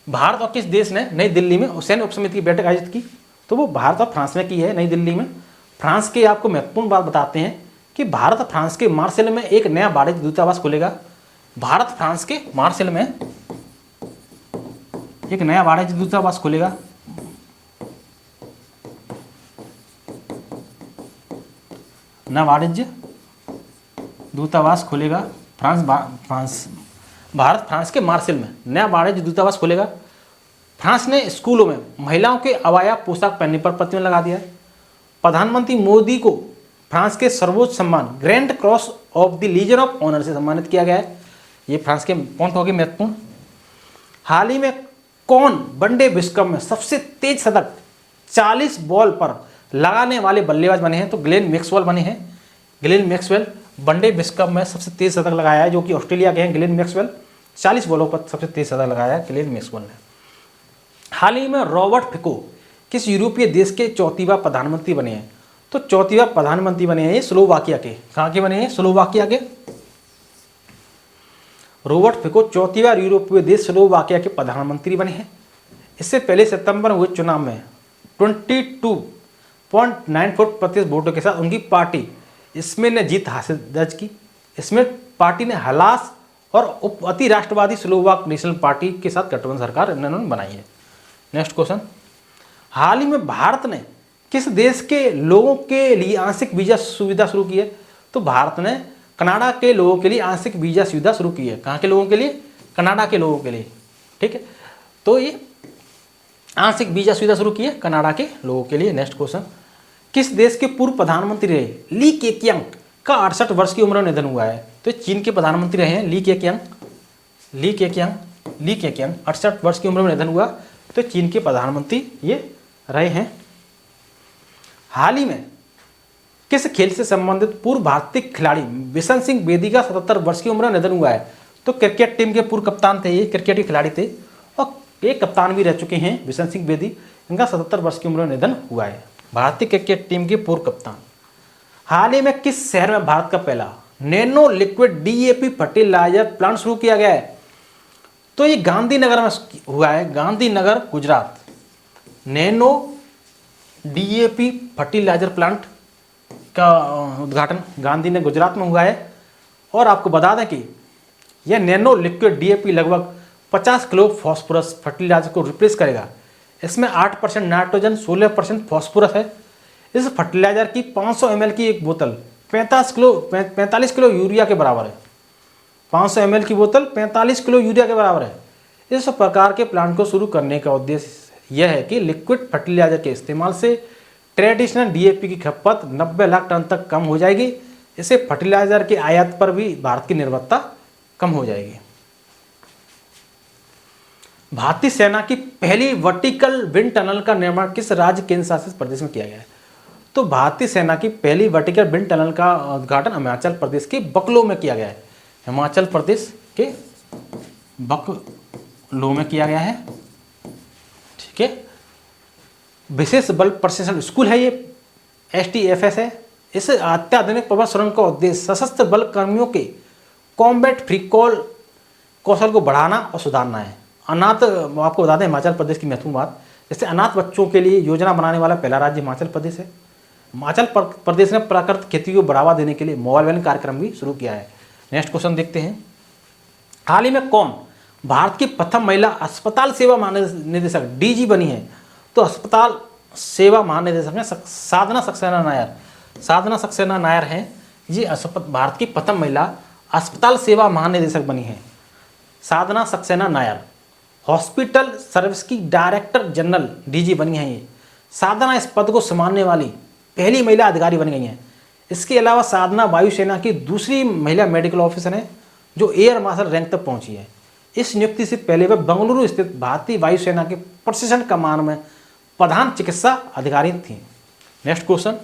भारत और किस देश ने नई दिल्ली में सैन्य उप समिति की बैठक आयोजित की? तो वो भारत और फ्रांस ने की है, नई दिल्ली में। फ्रांस के आपको महत्वपूर्ण बात बताते हैं कि भारत और फ्रांस के मार्सेल में एक नया वाणिज्य दूतावास खुलेगा। भारत फ्रांस के मार्सेल में एक नया वाणिज्य दूतावास खुलेगा। नया वाणिज्य दूतावास खुलेगा भारत फ्रांस के मार्सेल में नया वाणिज्य दूतावास खुलेगा। फ्रांस ने स्कूलों में महिलाओं के अवाया पोशाक पहनने पर प्रतिबंध लगा दिया है। प्रधानमंत्री मोदी को फ्रांस के सर्वोच्च सम्मान grand cross of the legion of honour से सम्मानित किया गया है। ये फ्रांस के पॉइंट हो गए महत्वपूर्ण। हाल ही में कौन वनडे विश्व कप में सबसे तेज शतक 40 बॉल पर लगाने वाले बल्लेबाज बने हैं? तो ग्लेन मैक्सवेल बने हैं। ग्लेन मैक्सवेल वनडे विश्व कप में सबसे तेज शतक लगाया है, जो कि ऑस्ट्रेलिया के हैं। ग्लेन मैक्सवेल 40 बॉलों पर सबसे तेज शतक लगाया है ग्लेन मैक्सवेल ने। हाल ही में रॉबर्ट फिको किस यूरोपीय देश के 34वां प्रधानमंत्री बने हैं? तो 34वां प्रधानमंत्री बने हैं ये स्लोवाकिया के। कहाँ के बने हैं? स्लोवाकिया के। रॉबर्ट फिको 34वां यूरोपीय देश स्लोवाकिया के प्रधानमंत्री बने हैं। इससे पहले सितंबर में हुए चुनाव में 22.94% वोटों के साथ उनकी पार्टी इसमें ने जीत हासिल दर्ज की। इसमें पार्टी ने हलास और अति राष्ट्रवादी स्लोवाक नेशनल पार्टी के साथ गठबंधन सरकार इन्होंने बनाई है। नेक्स्ट क्वेश्चन, हाल ही में भारत ने किस देश के लोगों के लिए आंशिक वीजा सुविधा शुरू की है? तो भारत ने कनाडा के लोगों के लिए आंशिक वीजा सुविधा शुरू की है। कहाँ के लोगों के लिए? कनाडा के लोगों के लिए। ठीक है, तो ये आंशिक वीजा सुविधा शुरू की है कनाडा के लोगों के लिए। नेक्स्ट क्वेश्चन, किस देश के पूर्व प्रधानमंत्री रहे ली केक्यांग का 68 वर्ष की उम्र में निधन हुआ है? तो चीन के प्रधानमंत्री रहे हैं ली केक्यांग 68 वर्ष की उम्र में निधन हुआ। तो चीन के प्रधानमंत्री ये रहे हैं। हाल ही में किस खेल से संबंधित पूर्व भारतीय खिलाड़ी बिशन सिंह बेदी का 77 वर्ष की उम्र में निधन हुआ है? तो क्रिकेट टीम के पूर्व कप्तान थे, ये क्रिकेट के खिलाड़ी थे और एक कप्तान भी रह चुके हैं बिशन सिंह बेदी। इनका 77 वर्ष की उम्र में निधन हुआ है। भारतीय क्रिकेट टीम के पूर्व कप्तान। हाल ही में किस शहर में भारत का पहला nano liquid DAP fertilizer plant शुरू किया गया है? तो ये गांधीनगर में हुआ है, Gandhinagar Gujarat. Nano DAP fertilizer plant का उद्घाटन गांधीनगर गुजरात में हुआ है। और आपको बता दें कि यह नैनो लिक्विड डीएपी लगभग 50 किलो फॉस्फोरस फर्टिलाइजर को रिप्लेस करेगा। इसमें 8% नाइट्रोजन 16% फॉस्फोरस है। इस फर्टिलाइजर की 500 ml की एक बोतल 45 किलो यूरिया के बराबर है। 500 ml की बोतल 45 किलो यूरिया के बराबर है। इस प्रकार के प्लांट को शुरू करने का उद्देश्य यह है कि लिक्विड फर्टिलाइजर के इस्तेमाल से ट्रेडिशनल डीएपी की खपत 90 लाख टन तक कम हो जाएगी। इससे फर्टिलाइजर के आयात पर भी भारत की निर्भरता कम हो जाएगी। भारतीय सेना की पहली वर्टिकल विंड टनल का निर्माण किस राज्य केंद्र शासित प्रदेश में किया गया है? तो भारतीय सेना की पहली वर्टिकल विंड टनल का उद्घाटन हिमाचल प्रदेश के बकलो में किया गया है। हिमाचल प्रदेश के बकलो में किया गया है। ठीक है, विशेष बल प्रशिक्षण स्कूल है ये, STFS है। इस अत्याधुनिक प्रबल सुरंग का उद्देश्य सशस्त्र बल कर्मियों के कॉम्बैट फ्री कॉल कौशल को बढ़ाना और सुधारना है। अनाथ, आपको बता दें हिमाचल प्रदेश की महत्वपूर्ण बात, जैसे अनाथ बच्चों के लिए योजना बनाने वाला पहला राज्य हिमाचल प्रदेश है। हिमाचल प्रदेश ने प्राकृतिक खेती को बढ़ावा देने के लिए मोबाइल वैन कार्यक्रम भी शुरू किया है। नेक्स्ट क्वेश्चन देखते हैं, हाल ही में कौन भारत की प्रथम महिला अस्पताल सेवा महानिदेशक DG बनी है? तो अस्पताल सेवा महानिदेशक हैं साधना सक्सेना नायर। साधना सक्सेना नायर हैं ये भारत की प्रथम महिला अस्पताल सेवा महानिदेशक बनी है। साधना सक्सेना नायर हॉस्पिटल सर्विस की डायरेक्टर जनरल DG बनी है। ये साधना इस पद को संभालने वाली पहली महिला अधिकारी बन गई हैं। इसके अलावा साधना वायुसेना की दूसरी महिला मेडिकल ऑफिसर हैं जो एयर मार्शल रैंक तक पहुंची है। इस नियुक्ति से पहले वह बेंगलुरु स्थित भारतीय वायुसेना के प्रशिक्षण कमान में प्रधान चिकित्सा अधिकारी थी। नेक्स्ट क्वेश्चन,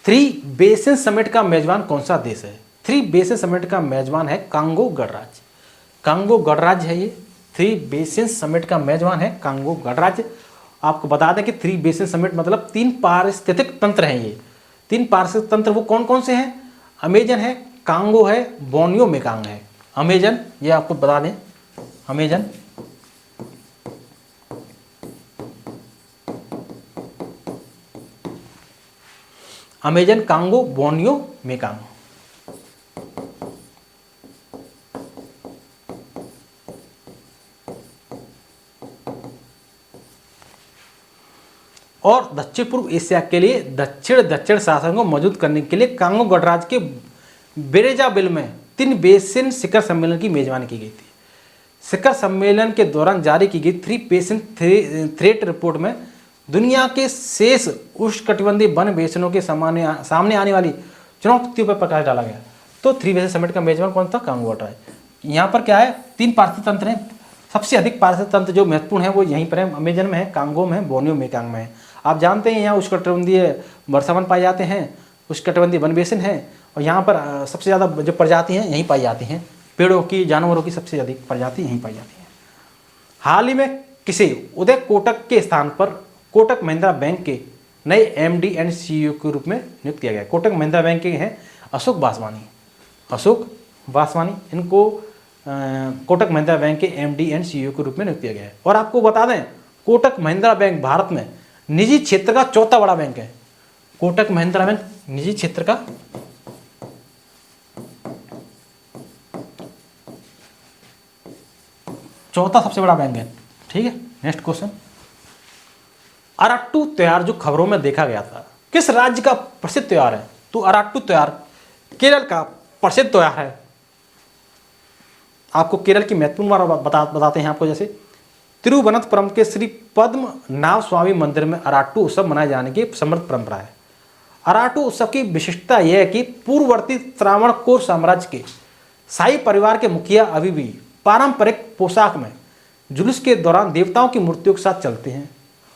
3 बेसिन समिट का मेजबान कौन सा देश है? 3 बेसिन समिट का मेजबान है कांगो गणराज्य। कांगो गणराज्य है ये। 3 बेसिन समिट का मेजबान है कांगो गणराज्य। आपको बता दें कि 3 बेसिन समिट मतलब 3 पारिस्थितिक तंत्र हैं। ये 3 पारिस्थितिक तंत्र वो कौन कौन से हैं? अमेजन है, कांगो है, बोर्नियो मेकांग है। अमेजन, ये आपको बता दें, Amazon, Amazon, Congo, Borneo Mekong. और दक्षिण पूर्व एशिया के लिए दक्षिण शासन को मौजूद करने के लिए कांगो गणराज्य के बेरेजाविल में 3 बेसिन शिखर सम्मेलन की मेजबानी की गई थी। शिखर सम्मेलन के दौरान जारी की गई 3 बेसिन थ्रेट रिपोर्ट में दुनिया के शेष उष्णकटिबंधीय वन बेसिनों के सामने आने वाली चुनौतियों पर प्रकाश डाला गया। तो 3 बेसिन समिट का मेजबान कौन था? कांगो गणराज्य। यहाँ पर क्या है, 3 पारिस्थितिक तंत्र हैं। सबसे अधिक पारिस्थितिक तंत्र जो महत्वपूर्ण है वो यहीं पर है, अमेजन में है, कांगो में है, बोर्नियो मेकांग में है। आप जानते हैं यहाँ उष्णकटिबंधीय वर्षावन पाए जाते हैं, उष्णकटिबंधीय वन बेसिन है, और यहाँ पर सबसे ज़्यादा जो प्रजाति हैं यहीं पाई जाती हैं। पेड़ों की, जानवरों की सबसे अधिक प्रजाति यहीं पाई जाती है। हाल ही में किसे उदय कोटक के स्थान पर कोटक महिंद्रा बैंक के नए MD एंड CEO के रूप में नियुक्त किया गया? कोटक महिंद्रा बैंक के हैं अशोक वासवानी। अशोक वासवानी, इनको कोटक महिंद्रा बैंक के MD एंड CEO के रूप में नियुक्त किया गया है। और आपको बता दें, कोटक महिंद्रा बैंक भारत में निजी क्षेत्र का 4था बड़ा बैंक है। कोटक महिंद्रा बैंक निजी क्षेत्र का 4था सबसे बड़ा बैंक है। ठीक है, नेक्स्ट क्वेश्चन, अराट्टू त्योहार जो खबरों में देखा गया था किस राज्य का प्रसिद्ध त्योहार है? तो अराट्टू त्योहार केरल का प्रसिद्ध त्योहार है। आपको केरल की महत्वपूर्ण बात बताते हैं आपको, जैसे तिरुवनंतपुरम के श्री पद्मनाभ स्वामी मंदिर में अराट्टू उत्सव मनाए जाने की समृद्ध परंपरा है। अराट्टू उत्सव की विशिष्टता यह है कि पूर्ववर्ती त्रावणकोर साम्राज्य के शाही परिवार के मुखिया अभी भी पारंपरिक पोशाक में जुलूस के दौरान देवताओं की मूर्तियों के साथ चलते हैं।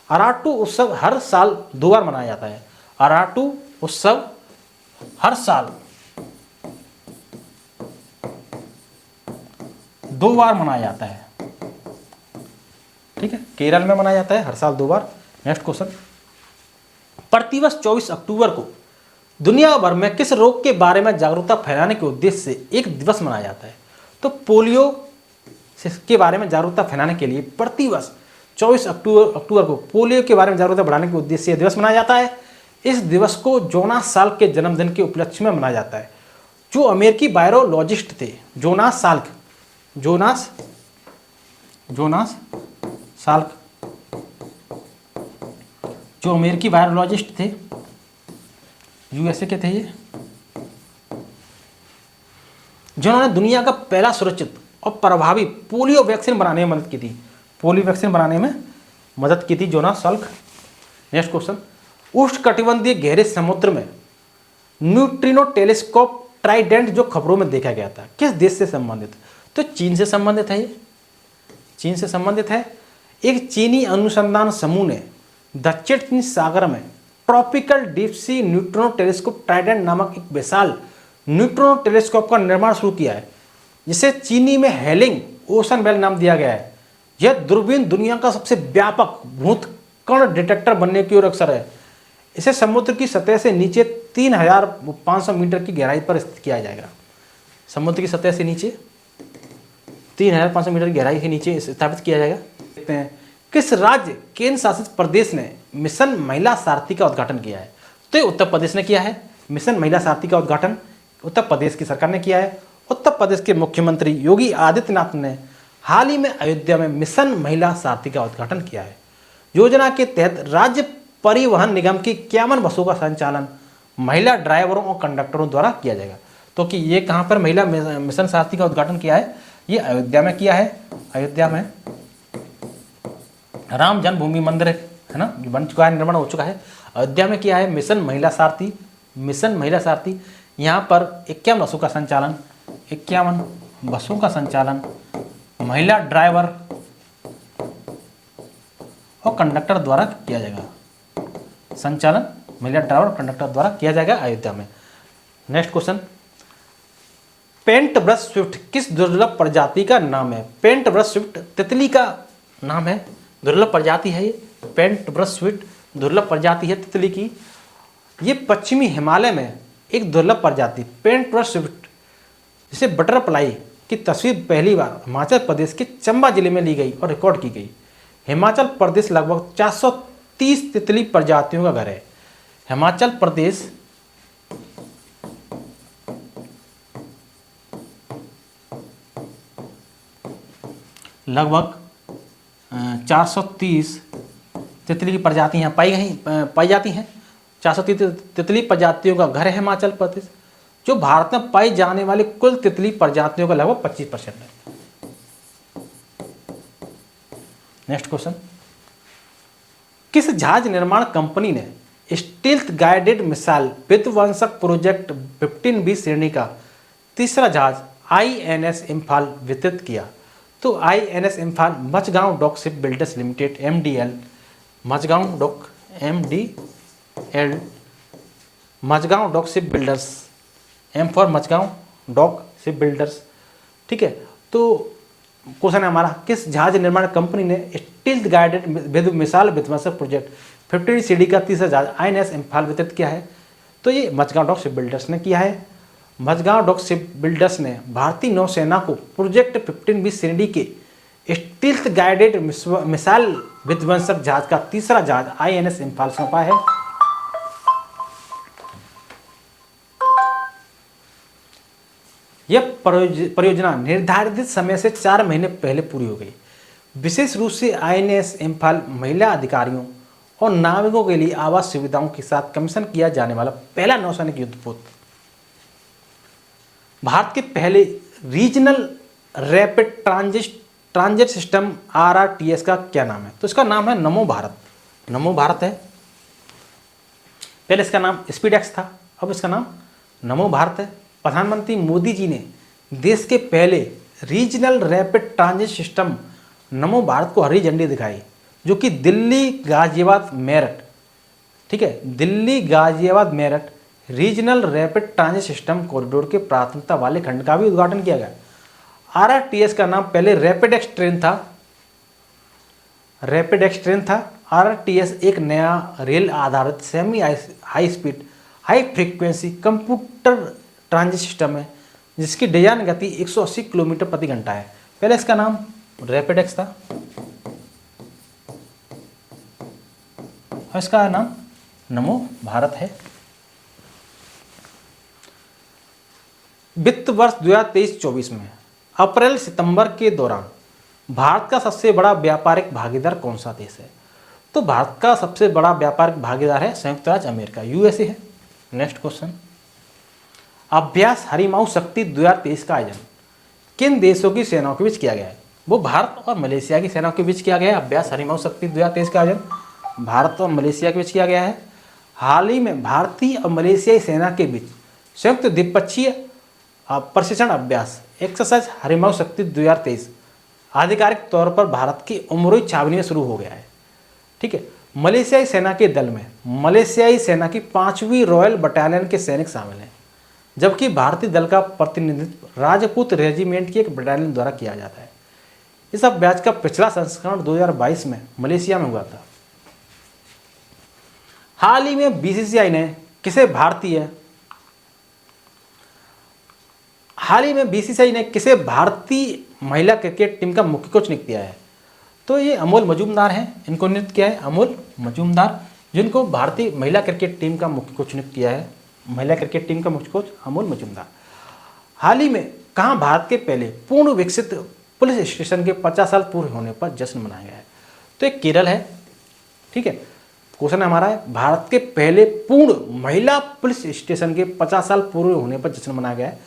अराट्टू उत्सव हर साल 2 बार मनाया जाता है। अराट्टू उत्सव हर साल 2 बार मनाया जाता है। ठीक है, केरल में मनाया जाता है हर साल 2 बार। नेक्स्ट क्वेश्चन, प्रतिवर्ष 24 अक्टूबर को दुनिया भर में किस रोग के बारे में जागरूकता फैलाने के उद्देश्य से एक दिवस मनाया जाता है? तो पोलियो के बारे में जागरूकता फैलाने के लिए प्रतिवर्ष 24 अक्टूबर को पोलियो के बारे में जागरूकता बढ़ाने के उद्देश्य से दिवस मनाया जाता है। इस दिवस को जोनास साल्क के जन्मदिन के उपलक्ष्य में मनाया जाता है, जो अमेरिकी वायरोलॉजिस्ट थे। जोनास साल्क, जोनास साल्क जो अमेरिकी वायरोलॉजिस्ट थे, USA के थे ये, जिन्होंने दुनिया का पहला सुरक्षित और प्रभावी पोलियो वैक्सीन बनाने में मदद की थी। पोलियो वैक्सीन बनाने में मदद की थी जोनास साल्क। नेक्स्ट क्वेश्चन, उष्णकटिबंधीय गहरे समुद्र में न्यूट्रिनो टेलीस्कोप ट्राइडेंट जो खबरों में देखा गया था किस देश से संबंधित? तो चीन से संबंधित है। ये चीन से संबंधित है। एक चीनी अनुसंधान समूह ने दक्षिण चीन सागर में tropical deep sea neutrino telescope Trident नामक एक विशाल न्यूट्रिनो टेलीस्कोप का निर्माण शुरू किया है, जिसे चीनी में हेलिंग ओशन बेल नाम दिया गया है। यह दूरबीन दुनिया का सबसे व्यापक भूतकण डिटेक्टर बनने की ओर अग्रसर है। इसे समुद्र की सतह से नीचे 3500 मीटर की गहराई पर स्थित किया जाएगा। समुद्र की सतह से नीचे 3500 मीटर की गहराई के नीचे स्थापित किया जाएगा। देखते हैं किस राज्य केंद्र शासित प्रदेश ने मिशन महिला सारथी का उद्घाटन किया है? तो ये उत्तर प्रदेश ने किया है। मिशन महिला सारथी का उद्घाटन उत्तर प्रदेश की सरकार ने किया है। उत्तर प्रदेश के मुख्यमंत्री योगी आदित्यनाथ ने हाल ही में अयोध्या में मिशन महिला सारथी का उद्घाटन किया है। योजना के तहत राज्य परिवहन निगम की 51 बसों का संचालन महिला ड्राइवरों और कंडक्टरों द्वारा किया जाएगा। तो कि ये कहाँ पर महिला मिशन सारथी का उद्घाटन किया है? ये अयोध्या में किया है। अयोध्या में राम जन्मभूमि मंदिर है ना, जो बन चुका है, निर्माण हो चुका है। अयोध्या में किया है मिशन महिला सारथी मिशन महिला सारथी, यहाँ पर 51 बसों का संचालन, 51 बसों का संचालन महिला ड्राइवर और कंडक्टर द्वारा किया जाएगा। संचालन महिला ड्राइवर और कंडक्टर द्वारा किया जाएगा अयोध्या में। Next question, paint brush swift किस दुर्लभ प्रजाति का नाम है? पेंट ब्रश स्विफ्ट तितली का नाम है, दुर्लभ प्रजाति है ये। पेंट ब्रश स्विफ्ट दुर्लभ प्रजाति है तितली की। ये पश्चिमी हिमालय में एक दुर्लभ प्रजाति पेंट ब्रश स्विफ्ट जिसे बटरफ्लाई की तस्वीर पहली बार हिमाचल प्रदेश के चंबा जिले में ली गई और रिकॉर्ड की गई। हिमाचल प्रदेश लगभग 430 तितली प्रजातियों का घर है। हिमाचल प्रदेश लगभग 430 तितली की प्रजाति यहाँ पाई जाती हैं। 430 तितली प्रजातियों का घर है हिमाचल प्रदेश, जो भारत में पाई जाने वाली कुल तितली प्रजातियों का लगभग 25% है। नेक्स्ट क्वेश्चन, किस जहाज निर्माण कंपनी ने स्टील्थ गाइडेड मिसाइल विध्वंसक प्रोजेक्ट 15B श्रेणी का तीसरा जहाज INS इम्फाल वितरित किया? तो INS Imphal Mazagon dock ship builders limited MDL, Mazagon dock ship builders, M for Mazagon dock ship builders. ठीक है, तो क्वेश्चन है हमारा, किस जहाज निर्माण कंपनी ने स्टील्थ गाइडेड मिसाइल विध्वंसक प्रोजेक्ट 15 CD का तीसरा जहाज INS इम्फाल वितरित किया है? तो ये मझगांव डॉक शिप बिल्डर्स ने किया है। मझगांव डॉक शिप बिल्डर्स ने भारतीय नौसेना को प्रोजेक्ट 15B श्रेणी के स्टील्थ गाइडेड मिसाइल विध्वंसक जहाज का तीसरा जहाज INS इम्फाल सौंपा है। यह परियोजना निर्धारित समय से 4 महीने पहले पूरी हो गई। विशेष रूप से INS इम्फाल महिला अधिकारियों और नाविकों के लिए आवास सुविधाओं के साथ कमीशन किया जाने वाला पहला नौसैनिक युद्धपोत। भारत के पहले regional rapid transit system RRTS का क्या नाम है? तो इसका नाम है नमो भारत। नमो भारत है। पहले इसका नाम स्पीडएक्स था, अब इसका नाम नमो भारत है। प्रधानमंत्री मोदी जी ने देश के पहले रीजनल रैपिड ट्रांजिट सिस्टम नमो भारत को हरी झंडी दिखाई, जो कि दिल्ली गाजियाबाद मेरठ, ठीक है, Delhi Ghaziabad Meerut regional rapid transit system corridor के प्राथमिकता वाले खंड का भी उद्घाटन किया गया। RRTS का नाम पहले रैपिड एक्स ट्रेन था। RRTS एक नया रेल आधारित semi high speed high frequency computer transit system है, जिसकी डिजाइन गति 180 किलोमीटर प्रति घंटा है। पहले इसका नाम रैपिड एक्स था और इसका नाम नमो भारत है। वित्त वर्ष 2023-24 में अप्रैल सितंबर के दौरान भारत का सबसे बड़ा व्यापारिक भागीदार कौन सा देश है? तो भारत का सबसे बड़ा व्यापारिक भागीदार है संयुक्त राज्य अमेरिका, USA है। नेक्स्ट क्वेश्चन, अभ्यास हरिमाऊ शक्ति 2023 का आयोजन किन देशों की सेनाओं के बीच किया गया है? वो भारत और मलेशिया की सेनाओं के बीच किया गया है। अभ्यास हरिमाऊ शक्ति 2023 का आयोजन भारत और मलेशिया के बीच किया गया है। हाल ही में भारतीय और मलेशियाई सेना के बीच संयुक्त द्विपक्षीय प्रशिक्षण अभ्यास एक्सरसाइज हरिमाऊ शक्ति 2023 आधिकारिक तौर पर भारत की उमरोई छावनी में शुरू हो गया है। ठीक है, मलेशियाई सेना के दल में मलेशियाई सेना की 5वीं रॉयल बटालियन के सैनिक शामिल हैं, जबकि भारतीय दल का प्रतिनिधित्व राजपूत रेजिमेंट की एक बटालियन द्वारा किया जाता है। इस अभ्यास का पिछला संस्करण 2022 में मलेशिया में हुआ था। हाल ही में BCCI ने किसे भारतीय महिला क्रिकेट टीम का मुख्य कोच नियुक्त किया है? तो ये अमोल मजूमदार हैं, इनको नियुक्त किया है अमोल मजूमदार, जिनको भारतीय महिला क्रिकेट टीम का मुख्य कोच नियुक्त किया है। महिला क्रिकेट टीम का मुख्य कोच अमोल मजूमदार। हाल ही में कहाँ भारत के पहले पूर्ण विकसित पुलिस स्टेशन के 50 साल पूरे होने पर जश्न मनाया गया है? तो एक केरल है। ठीक है, क्वेश्चन हमारा है, भारत के पहले पूर्ण महिला पुलिस स्टेशन के 50 साल पूरे होने पर जश्न मनाया गया है,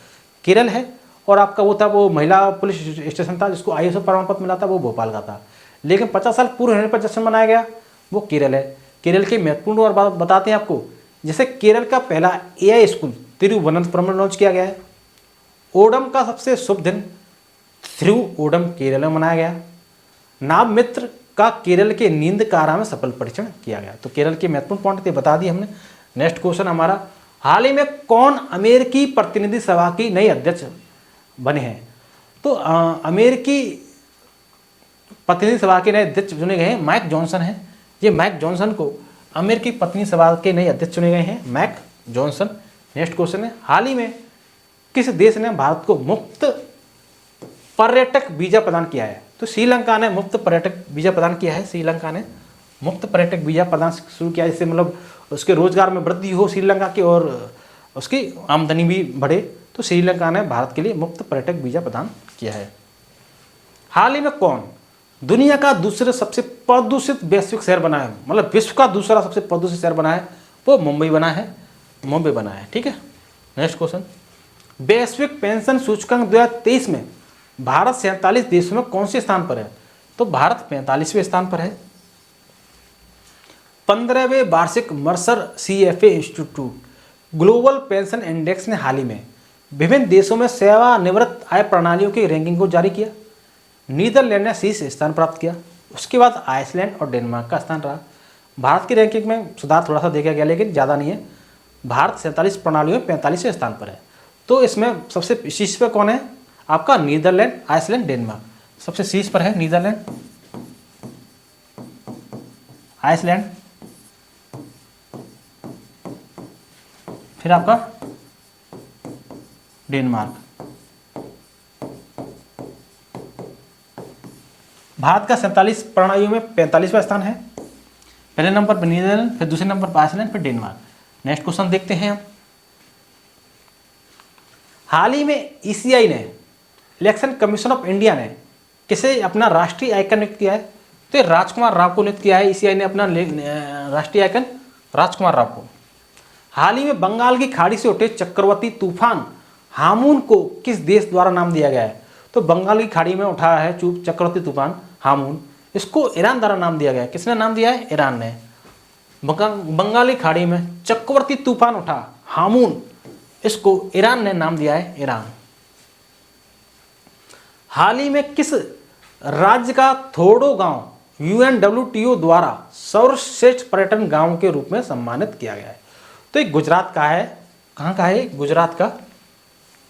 केरल है। और आपका वो था, वो महिला पुलिस स्टेशन था जिसको ISO प्रमाण पत्र मिला था, वो भोपाल का था, लेकिन 50 साल पूरे होने पर जश्न मनाया गया वो केरल है। केरल के महत्वपूर्ण और बात बताते हैं आपको, जैसे केरल का पहला AI स्कूल तिरुवनंतपुरम में लॉन्च किया गया है। ओणम का सबसे शुभ दिन थिरु ओणम केरल में मनाया गया। नाममित्र का केरल के नींदकारा में सफल परीक्षण किया गया। तो केरल के महत्वपूर्ण पॉइंट बता दिए हमने। नेक्स्ट क्वेश्चन हमारा, हाल ही में कौन अमेरिकी प्रतिनिधि सभा की नई अध्यक्ष बने हैं? तो अमेरिकी प्रतिनिधि सभा के नए अध्यक्ष चुने गए हैं माइक जॉनसन हैं। ये माइक जॉनसन को अमेरिकी प्रतिनिधि सभा के नए अध्यक्ष चुने गए हैं, माइक जॉनसन। नेक्स्ट क्वेश्चन है, हाल ही में किस देश ने भारत को मुफ्त पर्यटक वीजा प्रदान किया है? तो श्रीलंका ने मुफ्त पर्यटक वीजा प्रदान किया है। श्रीलंका ने मुफ्त पर्यटक वीजा प्रदान शुरू किया, जिससे मतलब उसके रोजगार में वृद्धि हो श्रीलंका की और उसकी आमदनी भी बढ़े। तो श्रीलंका ने भारत के लिए मुफ्त पर्यटक वीजा प्रदान किया है। हाल ही में कौन दुनिया का दूसरे सबसे प्रदूषित वैश्विक शहर बना है? मतलब विश्व का दूसरा सबसे प्रदूषित शहर बना है, वो मुंबई बना है। मुंबई बना है, ठीक है। नेक्स्ट क्वेश्चन, वैश्विक पेंशन सूचकांक 2023 में भारत 47 देशों में कौन से स्थान पर है? तो भारत 45वें स्थान पर है। 15वें वार्षिक Mercer CFA institute global pension index ने हाल ही में विभिन्न देशों में सेवानिवृत्त आय प्रणालियों की रैंकिंग को जारी किया। नीदरलैंड ने शीर्ष स्थान प्राप्त किया। उसके बाद आइसलैंड और डेनमार्क का स्थान रहा। भारत की रैंकिंग में सुधार थोड़ा सा देखा गया, लेकिन ज़्यादा नहीं है। भारत 47 प्रणालियों में 45वें स्थान पर है। तो इसमें सबसे शीर्ष पर कौन है? आपका नीदरलैंड, आइसलैंड, डेनमार्क। सबसे शीर्ष पर है नीदरलैंड, आइसलैंड, फिर आपका डेनमार्क। भारत का 47 प्रणालियों में 45वां स्थान है। पहले नंबर पर नीदरलैंड, फिर दूसरे नंबर पर आइसलैंड, फिर डेनमार्क। नेक्स्ट क्वेश्चन देखते हैं हम। हाल ही में ECI ने, इलेक्शन कमीशन ऑफ इंडिया ने किसे अपना राष्ट्रीय आइकन नियुक्त किया है? तो ये राजकुमार राव को नियुक्त किया है। ECI ने अपना राष्ट्रीय आइकन राजकुमार राव को। हाल ही में बंगाल की खाड़ी से उठे चक्रवाती तूफान हामून को किस देश द्वारा नाम दिया गया है? तो बंगाल की खाड़ी में उठा है चक्रवाती तूफान हामून, इसको ईरान द्वारा नाम दिया गया है। किसने नाम दिया है? ईरान ने। बंगाली खाड़ी में चक्रवाती तूफान उठा हामून, इसको ईरान ने नाम दिया है ईरान। हाल ही में किस राज्य का थोडो गांव UNWTO द्वारा सर्वश्रेष्ठ पर्यटन गांव के रूप में सम्मानित किया गया है? तो ये गुजरात का है। कहाँ का है? गुजरात का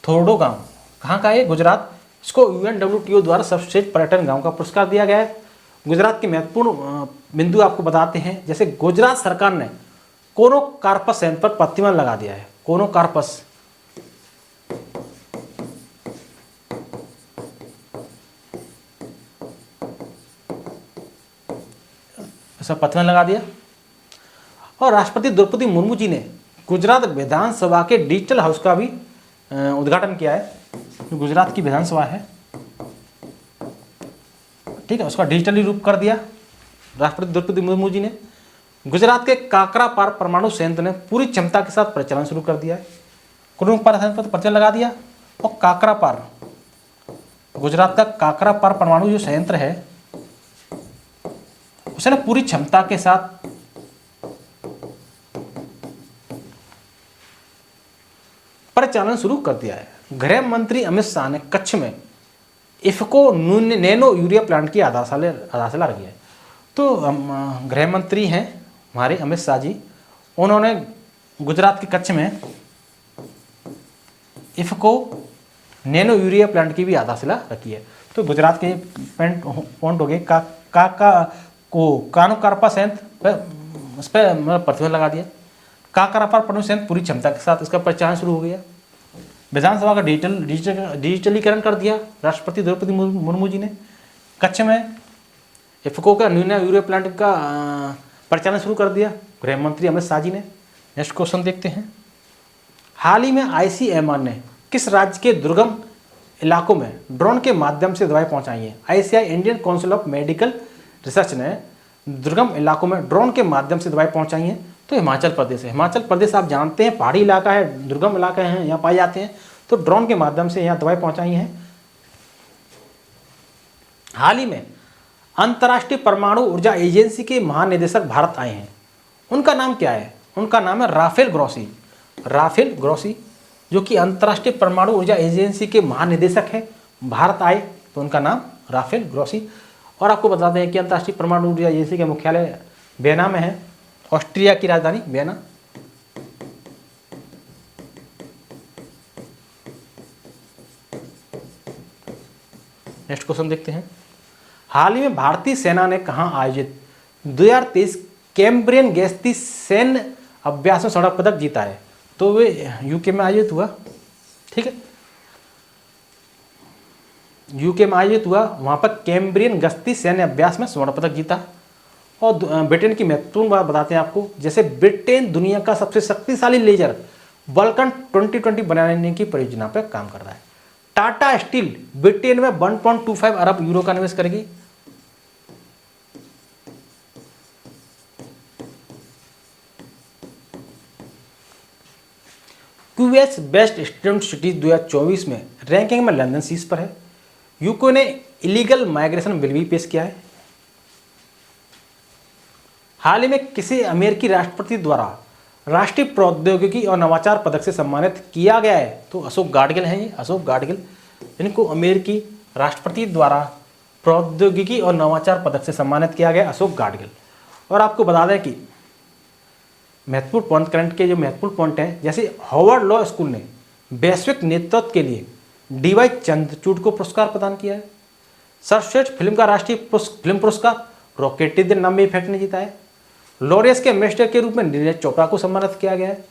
थोडो गांव। कहाँ का है? गुजरात। इसको UNWTO द्वारा सर्वश्रेष्ठ पर्यटन गांव का पुरस्कार दिया गया है। गुजरात के महत्वपूर्ण बिंदु आपको बताते हैं। जैसे गुजरात सरकार ने कोनोकार्पस संयंत्र पर प्रतिबंध लगा दिया है। कोनोकार्पस, ऐसा प्रतिबंध लगा दिया। और राष्ट्रपति द्रौपदी मुर्मू जी ने गुजरात विधानसभा के डिजिटल हाउस का भी उद्घाटन किया है। गुजरात की विधानसभा है, ठीक है, उसका डिजिटली रूप कर दिया राष्ट्रपति द्रौपदी मुर्मू जी ने। गुजरात के काकरापार परमाणु संयंत्र ने पूरी क्षमता के साथ परिचालन शुरू कर दिया है। कोनोकार्पस संयंत्र पर प्रतिबंध लगा दिया। और काकरापार, गुजरात का काकरापार परमाणु जो संयंत्र है उसने पूरी क्षमता के साथ परिचालन शुरू कर दिया है। गृह मंत्री अमित शाह ने कच्छ में इफको नैनो यूरिया प्लांट की आधारशिला रखी है। तो गृह मंत्री हैं हमारे अमित शाह जी, उन्होंने गुजरात के कच्छ में इफको नैनो यूरिया प्लांट की भी आधारशिला रखी है। तो गुजरात के पॉइंट हो गए। कोनोकार्पा संयंत्र उस पर प्रतिबंध लगा दिया। काकरापार परमाणु संयंत्र पूरी क्षमता के साथ इसका परिचालन शुरू हो गया। विधानसभा का डिजिटलीकरण कर दिया राष्ट्रपति द्रौपदी मुर्मू जी ने। कच्छ में इफको का नैनो यूरिया प्लांट का परिचालन शुरू कर दिया गृह मंत्री अमित शाह जी ने। नेक्स्ट क्वेश्चन देखते हैं। हाल ही में ICMR ने किस राज्य के दुर्गम इलाकों में ड्रोन के माध्यम से दवाएं पहुंचाई हैं? ICI Indian council of medical research ने दुर्गम इलाकों में ड्रोन के माध्यम से दवाएं पहुंचाई हैं। तो हिमाचल प्रदेश है। हिमाचल प्रदेश आप जानते हैं पहाड़ी इलाका है, दुर्गम इलाके हैं, यहाँ पाए जाते हैं। तो ड्रोन के माध्यम से यहाँ दवाएं पहुंचाई हैं। हाल ही में अंतर्राष्ट्रीय परमाणु ऊर्जा एजेंसी के महानिदेशक भारत आए हैं। उनका नाम क्या है? उनका नाम है राफेल ग्रोसी। राफेल ग्रोसी जो कि अंतर्राष्ट्रीय परमाणु ऊर्जा एजेंसी के महानिदेशक हैं, भारत आए तो उनका नाम राफेल ग्रोसी। और आपको बता दें कि अंतर्राष्ट्रीय परमाणु ऊर्जा एजेंसी का मुख्यालय वियना में है, ऑस्ट्रिया की राजधानी वियना। नेक्स्ट क्वेश्चन देखते हैं। हाल ही में भारतीय सेना ने कहां आयोजित 2023 कैम्ब्रियन गश्ती सैन्य अभ्यास में स्वर्ण पदक जीता है? तो वे यूके में आयोजित हुआ। ठीक है, यूके में आयोजित हुआ, वहां पर कैम्ब्रियन गश्ती सैन्य अभ्यास में स्वर्ण पदक जीता। और ब्रिटेन की महत्वपूर्ण बात बताते हैं आपको, जैसे ब्रिटेन दुनिया का सबसे शक्तिशाली लेजर वल्कन 2020 बनाने की परियोजना पर काम कर रहा है। टाटा स्टील ब्रिटेन में 1.25 अरब यूरो का निवेश करेगी। क्यूएस बेस्ट स्टूडेंट सिटीज 2024 में रैंकिंग में लंदन शीर्ष पर है। यूके ने इलीगल माइग्रेशन बिल भी पेश किया है। हाल ही में किसी अमेरिकी राष्ट्रपति द्वारा राष्ट्रीय प्रौद्योगिकी और नवाचार पदक से सम्मानित किया गया है? तो अशोक गाडगिल हैं। ये अशोक गाडगिल, इनको अमेरिकी राष्ट्रपति द्वारा प्रौद्योगिकी और नवाचार पदक से सम्मानित किया गया, अशोक गाडगिल। और आपको बता दें कि महत्वपूर्ण पॉइंट, करंट के जो महत्वपूर्ण पॉइंट हैं, जैसे हार्वर्ड लॉ स्कूल ने वैश्विक नेतृत्व के लिए डीवाई चंद्रचूड़ को पुरस्कार प्रदान किया है। सर्वश्रेष्ठ फिल्म का राष्ट्रीय फिल्म पुरस्कार रॉकेटी द नंबर इफेक्ट ने जीता है। लॉरेंस के एम्बेसडर के रूप में नीरज चोपड़ा को सम्मानित किया गया है।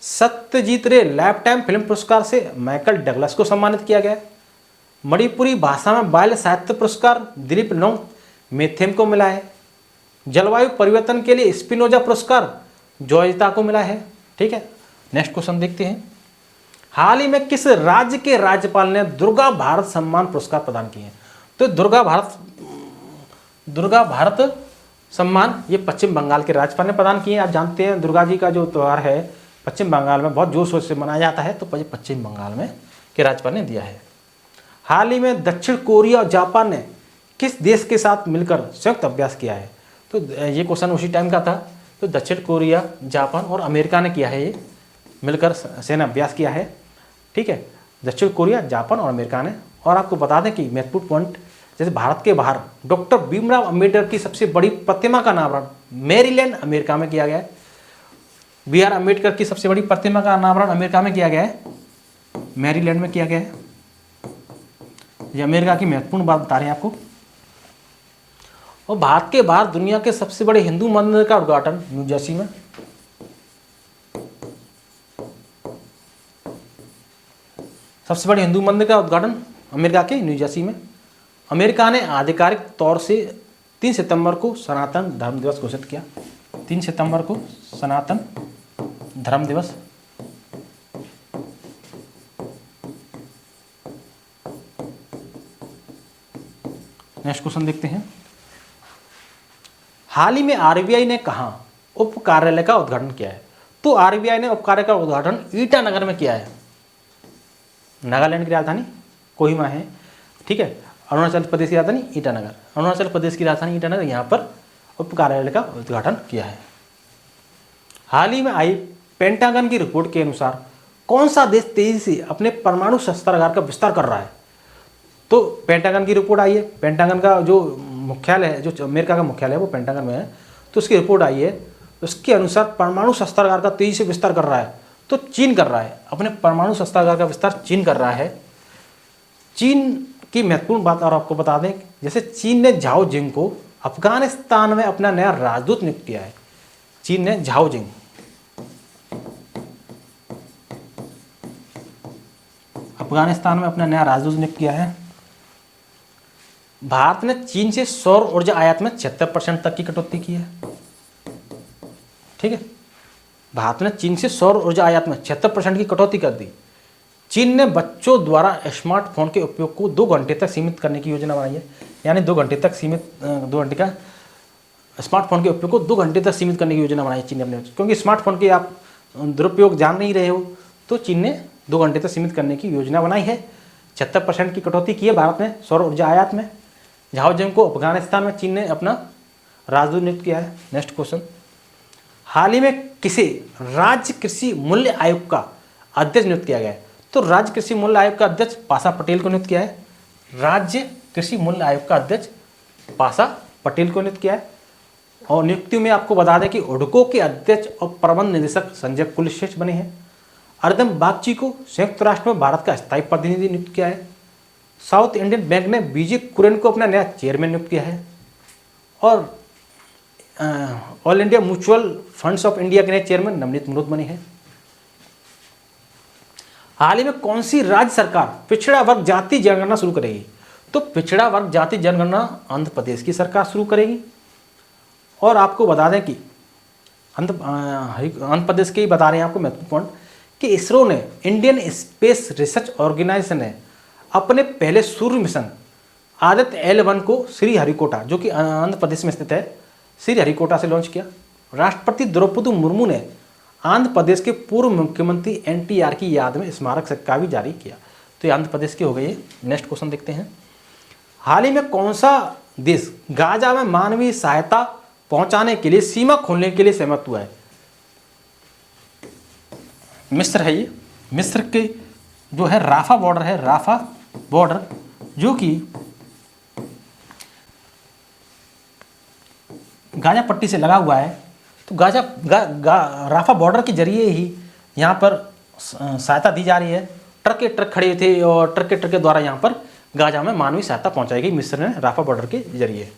सत्यजीत रे लाइफ टाइम फिल्म पुरस्कार से माइकल डगलस को सम्मानित किया गया है। मणिपुरी भाषा में बाल साहित्य पुरस्कार दिलीप नोंग मेथेम को मिला है। जलवायु परिवर्तन के लिए स्पिनोजा पुरस्कार जॉयता को मिला है। ठीक है, नेक्स्ट क्वेश्चन देखते हैं। हाल ही में किस राज्य के राज्यपाल ने दुर्गा भारत सम्मान पुरस्कार प्रदान किए हैं? तो दुर्गा भारत सम्मान ये पश्चिम बंगाल के राज्यपाल ने प्रदान किए हैं। आप जानते हैं दुर्गा जी का जो त्यौहार है पश्चिम बंगाल में बहुत जोर शोर से मनाया जाता है, तो पश्चिम बंगाल में के राज्यपाल ने दिया है। हाल ही में दक्षिण कोरिया और जापान ने किस देश के साथ मिलकर संयुक्त अभ्यास किया है? तो ये क्वेश्चन उसी टाइम का था। तो दक्षिण कोरिया, जापान और अमेरिका ने किया है, ये मिलकर सैन्य अभ्यास किया है। ठीक है, दक्षिण कोरिया, जापान और अमेरिका ने। और आपको बता दें कि महत्वपूर्ण पॉइंट, जैसे भारत के बाहर डॉक्टर भीमराव अंबेडकर की सबसे बड़ी प्रतिमा का अनावरण मैरीलैंड अमेरिका में किया गया है। बी आर अम्बेडकर की सबसे बड़ी प्रतिमा का अनावरण अमेरिका में किया गया है, मैरीलैंड में किया गया है। ये अमेरिका की महत्वपूर्ण बात बता रहे हैं आपको। और भारत के बाहर दुनिया के सबसे बड़े हिंदू मंदिर का उद्घाटन न्यू जर्सी में। सबसे बड़े हिंदू मंदिर का उद्घाटन अमेरिका के न्यू जर्सी में। अमेरिका ने आधिकारिक तौर से 3 सितंबर को सनातन धर्म दिवस घोषित किया। 3 सितंबर को सनातन धर्म दिवस। नेक्स्ट क्वेश्चन देखते हैं। हाल ही में आरबीआई ने कहां उप कार्यालय का उद्घाटन किया है? तो आरबीआई ने उप कार्यालय का उद्घाटन ईटानगर में किया है। नागालैंड की राजधानी कोहिमा है। ठीक है, अरुणाचल प्रदेश की राजधानी ईटानगर, अरुणाचल प्रदेश की राजधानी ईटानगर, यहाँ पर उप कार्यालय का उद्घाटन किया है। हाल ही में आई पेंटागन की रिपोर्ट के अनुसार कौन सा देश तेजी से अपने परमाणु शस्त्रागार का विस्तार कर रहा है? तो पेंटागन की रिपोर्ट आई है। पेंटागन का जो मुख्यालय है, जो अमेरिका का मुख्यालय है, वो पेंटागन में है। तो उसकी रिपोर्ट आई है, उसके अनुसार परमाणु शस्त्रागार का तेजी से विस्तार कर रहा है तो चीन कर रहा है। अपने परमाणु शस्त्रागार का विस्तार चीन कर रहा है। चीन की महत्वपूर्ण बात और आपको बता दें, जैसे चीन ने झाओ जिंग को अफगानिस्तान में अपना नया राजदूत नियुक्त किया है। चीन ने झाओ जिंग अफगानिस्तान में अपना नया राजदूत नियुक्त किया है। भारत ने चीन से सौर ऊर्जा आयात में 76% तक की कटौती की है। ठीक है, भारत ने चीन से सौर ऊर्जा आयात में 76% की कटौती कर दी। चीन ने बच्चों द्वारा स्मार्टफोन के उपयोग को 2 घंटे तक सीमित करने की योजना बनाई है। यानी 2 घंटे तक सीमित, 2 घंटे का स्मार्टफोन के उपयोग को 2 घंटे तक सीमित करने की योजना बनाई चीन ने अपने, क्योंकि स्मार्टफोन के आप दुरुपयोग जान नहीं रहे हो, तो चीन ने 2 घंटे तक सीमित करने की योजना बनाई है। 76% की कटौती की है भारत ने सौर ऊर्जा आयात में। झाओ जिंग को अफगानिस्तान में चीन ने अपना राजदूत नियुक्त किया है। Next question. हाल ही में किसे राज्य कृषि मूल्य आयोग का अध्यक्ष नियुक्त किया गया है? तो राज्य कृषि मूल्य आयोग का अध्यक्ष पासा पटेल को नियुक्त किया है। राज्य कृषि मूल्य आयोग का अध्यक्ष पासा पटेल को नियुक्त किया है। और नियुक्तियों में आपको बता दें कि हुडको के अध्यक्ष और प्रबंध निदेशक संजय कुलश्रेष्ठ बने हैं। अरिंदम बागची को संयुक्त राष्ट्र में भारत का स्थायी प्रतिनिधि नियुक्त किया है। साउथ इंडियन बैंक ने बीजे कुरेन को अपना नया चेयरमैन नियुक्त किया है। और all India mutual funds of India के नए चेयरमैन नवनीत मुनोत बने हैं। हाल ही में कौन सी राज्य सरकार पिछड़ा वर्ग जाति जनगणना शुरू करेगी? तो पिछड़ा वर्ग जाति जनगणना आंध्र प्रदेश की सरकार शुरू करेगी। और आपको बता दें कि आंध्र प्रदेश के ही बता रहे हैं आपको महत्वपूर्ण कि इसरो ने, इंडियन स्पेस रिसर्च ऑर्गेनाइजेशन ने अपने पहले सूर्य मिशन आदित्य L1 को श्रीहरिकोटा, जो कि आंध्र प्रदेश में स्थित है, श्रीहरिकोटा से लॉन्च किया। राष्ट्रपति द्रौपदी मुर्मू ने आंध्र प्रदेश के पूर्व मुख्यमंत्री NTR की याद में स्मारक सिक्का भी जारी किया। तो ये आंध्र प्रदेश की हो गई है। नेक्स्ट क्वेश्चन देखते हैं। हाल ही में कौन सा देश गाजा में मानवीय सहायता पहुंचाने के लिए सीमा खोलने के लिए सहमत हुआ है? मिस्र है। ये मिस्र के जो है राफा बॉर्डर है, राफा बॉर्डर जो कि गाजा पट्टी से लगा हुआ है। तो राफा बॉर्डर के जरिए ही यहाँ पर सहायता दी जा रही है। ट्रक खड़े थे और ट्रक के द्वारा यहाँ पर गाजा में मानवीय सहायता पहुँचाई गई मिस्र ने राफा बॉर्डर के जरिए।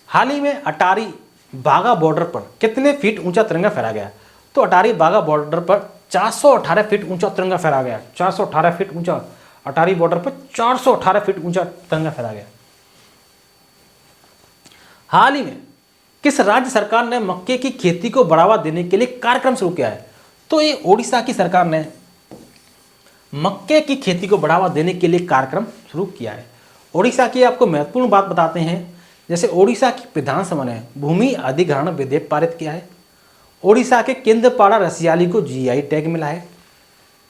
हाल ही में अटारी बागा बॉर्डर पर कितने फीट ऊंचा तिरंगा फहराया गया? तो अटारी बागा बॉर्डर पर 418 फीट ऊंचा तिरंगा फहराया गया। 418 फीट ऊंचा अटारी बॉर्डर पर 418 फीट ऊंचा तिरंगा फहराया गया। हाल ही में किस राज्य सरकार ने मक्के की खेती को बढ़ावा देने के लिए कार्यक्रम शुरू किया है? तो ये ओडिशा की सरकार ने मक्के की खेती को बढ़ावा देने के लिए कार्यक्रम शुरू किया है। ओडिशा की आपको महत्वपूर्ण बात बताते हैं। जैसे ओडिशा की विधानसभा ने भूमि अधिग्रहण विधेयक पारित किया है। ओडिशा के केंद्रपाड़ा रसियाली को GI टैग मिला है।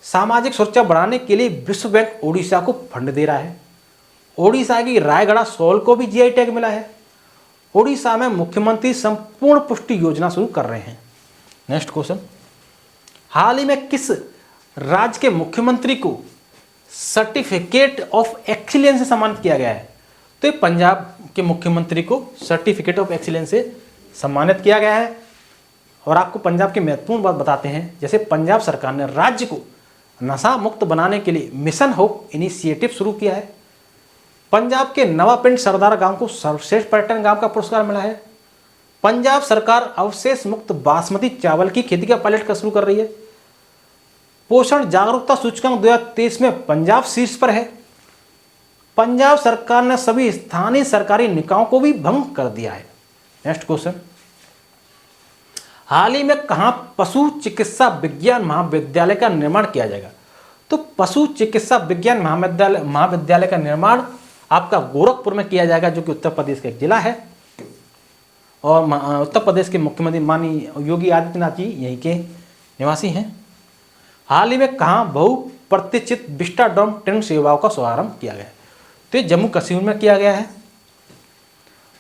सामाजिक सुरक्षा बढ़ाने के लिए विश्व बैंक ओडिशा को फंड दे रहा है। ओडिशा की रायगढ़ सॉल को भी GI टैग मिला है। ओडिशा में मुख्यमंत्री संपूर्ण पुष्टि योजना शुरू कर रहे हैं। Next question. हाल ही में किस राज्य के मुख्यमंत्री को सर्टिफिकेट ऑफ एक्सीलेंस से सम्मानित किया गया है? तो ये पंजाब के मुख्यमंत्री को सर्टिफिकेट ऑफ एक्सीलेंस से सम्मानित किया गया है। और आपको पंजाब की महत्वपूर्ण बात बताते हैं। जैसे पंजाब सरकार ने राज्य को नशा मुक्त बनाने के लिए मिशन होप इनिशिएटिव शुरू किया है। पंजाब के नवापिंड सरदार गांव को सर्वश्रेष्ठ पर्यटन गांव का पुरस्कार मिला है। पंजाब सरकार अवशेष मुक्त बासमती चावल की खेती का पायलट शुरू कर रही है। पोषण जागरूकता सूचकांक 2023 में पंजाब शीर्ष पर है। पंजाब सरकार ने सभी स्थानीय सरकारी निकायों को भी भंग कर दिया है। Next question. हाल ही में कहां पशु चिकित्सा विज्ञान महाविद्यालय का निर्माण किया जाएगा? तो पशु चिकित्सा विज्ञान महाविद्यालय का निर्माण आपका गोरखपुर में किया जाएगा, जो कि उत्तर प्रदेश का एक जिला है। और उत्तर प्रदेश के मुख्यमंत्री माननीय योगी आदित्यनाथ जी यहीं के निवासी हैं। हाल ही में कहां बहुप्रतीक्षित विस्टाडोम ट्रेन सेवाओं का शुभारंभ किया गया है? तो ये जम्मू कश्मीर में किया गया है।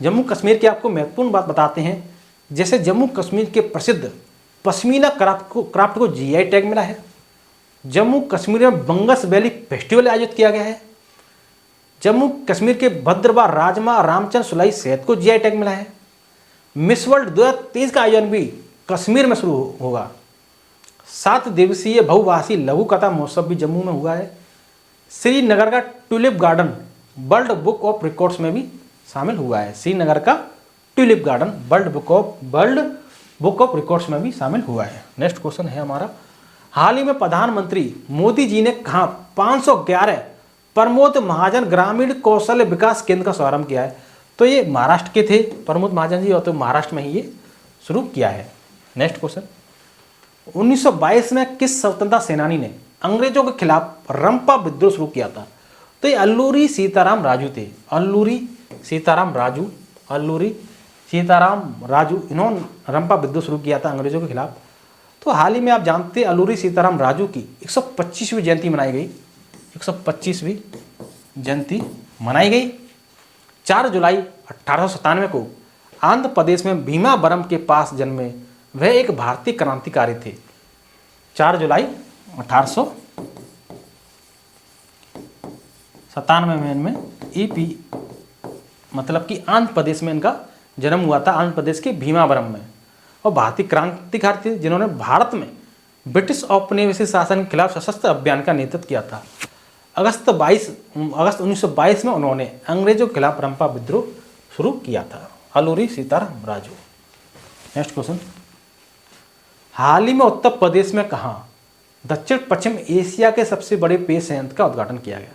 जम्मू कश्मीर की आपको महत्वपूर्ण बात बताते हैं। जैसे जम्मू कश्मीर के प्रसिद्ध पश्मीना क्राफ्ट को GI टैग मिला है। जम्मू कश्मीर में बंगस वैली फेस्टिवल आयोजित किया गया है। जम्मू कश्मीर के भद्रवाह राजमा रामचंद्र सुलाई सेहत को GI टैग मिला है। मिस वर्ल्ड 2023 का आयोजन भी कश्मीर में शुरू होगा। 7 दिवसीय बहुभाषी लघु कथा महोत्सव भी जम्मू में हुआ है। श्रीनगर का tulip garden world book of records में भी शामिल हुआ है। श्रीनगर का tulip garden world book of records में भी शामिल हुआ है। नेक्स्ट क्वेश्चन है हमारा। हाल ही में प्रधानमंत्री मोदी जी ने कहा 511 प्रमोद महाजन ग्रामीण कौशल विकास केंद्र का शुभारंभ किया है? तो ये महाराष्ट्र के थे प्रमोद महाजन जी, और तो महाराष्ट्र में ही ये शुरू किया है। Next question. 1922 में किस स्वतंत्रता सेनानी ने अंग्रेजों के खिलाफ रंपा विद्रोह शुरू किया था? तो ये अल्लूरी सीताराम राजू थे। अल्लूरी सीताराम राजू इन्होंने रंपा विद्रोह शुरू किया था अंग्रेजों के खिलाफ। तो हाल ही में आप जानते हैं अल्लूरी सीताराम राजू की 125वीं जयंती मनाई गई। 125वीं जयंती मनाई गई 4 जुलाई 1897 को आंध्र प्रदेश में भीमावरम के पास जन्मे वह एक भारतीय क्रांतिकारी थे। 4 जुलाई 1897 में इनमें ईपी मतलब कि आंध्र प्रदेश में इनका जन्म हुआ था, आंध्र प्रदेश के भीमावरम में। और भारतीय क्रांतिकारी थे जिन्होंने भारत में ब्रिटिश औपनिवेशिक शासन के खिलाफ सशस्त्र अभियान का नेतृत्व किया था। अगस्त 1922 में उन्होंने अंग्रेजों के खिलाफ रंपा विद्रोह शुरू किया था। अलूरी सीताराम राजू। नेक्स्ट क्वेश्चन, हाल ही में उत्तर प्रदेश में कहाँ दक्षिण पश्चिम एशिया के सबसे बड़े पेय संयंत्र का उद्घाटन किया गया?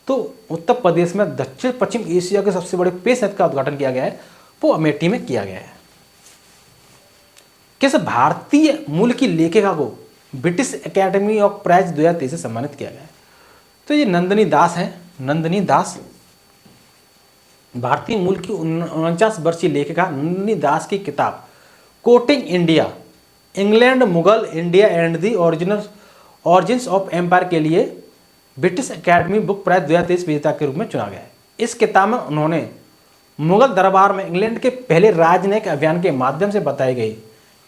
तो उत्तर प्रदेश में दक्षिण पश्चिम एशिया के सबसे बड़े पेय संयंत्र का उद्घाटन किया गया है, वो अमेठी में किया गया है। किस भारतीय मूल की लेखिका को ब्रिटिश एकेडमी ऑफ प्राइज 2023 से सम्मानित किया गया है? तो ये नंदिनी दास हैं। नंदिनी दास भारतीय मूल की 49 वर्षीय लेखिका नंदिनी दास की किताब courting India, England, Mughal, India and the origins of empire के लिए ब्रिटिश एकेडमी बुक प्राइज 2023 विजेता के रूप में चुना गया है। इस किताब में उन्होंने मुगल दरबार में इंग्लैंड के पहले राजनयिक अभियान के माध्यम से बताई गई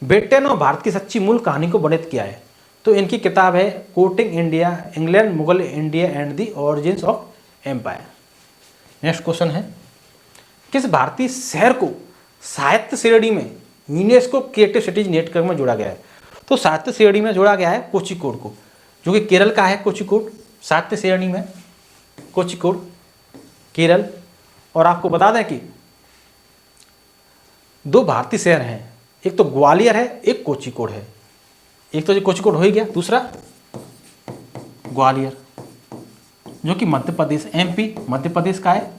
ब्रिटेन और भारत की सच्ची मूल कहानी को वर्णित किया है। तो इनकी किताब है courting India, England, Mughal, India and the origins of empire. Next question है, किस भारतीय शहर को साहित्य श्रेणी में यूनेस्को क्रिएटिव सिटीज नेटवर्क में जोड़ा गया है? तो साहित्य श्रेणी में जोड़ा गया है कोझिकोड को, जो कि केरल का है। कोझिकोड साहित्य श्रेणी में, कोझिकोड केरल। और आपको बता दें कि 2 भारतीय शहर हैं, एक तो ग्वालियर है, एक कोझिकोड है। एक तो कोझिकोड हो ही गया, दूसरा ग्वालियर जो कि मध्य प्रदेश, एमपी मध्य प्रदेश का है,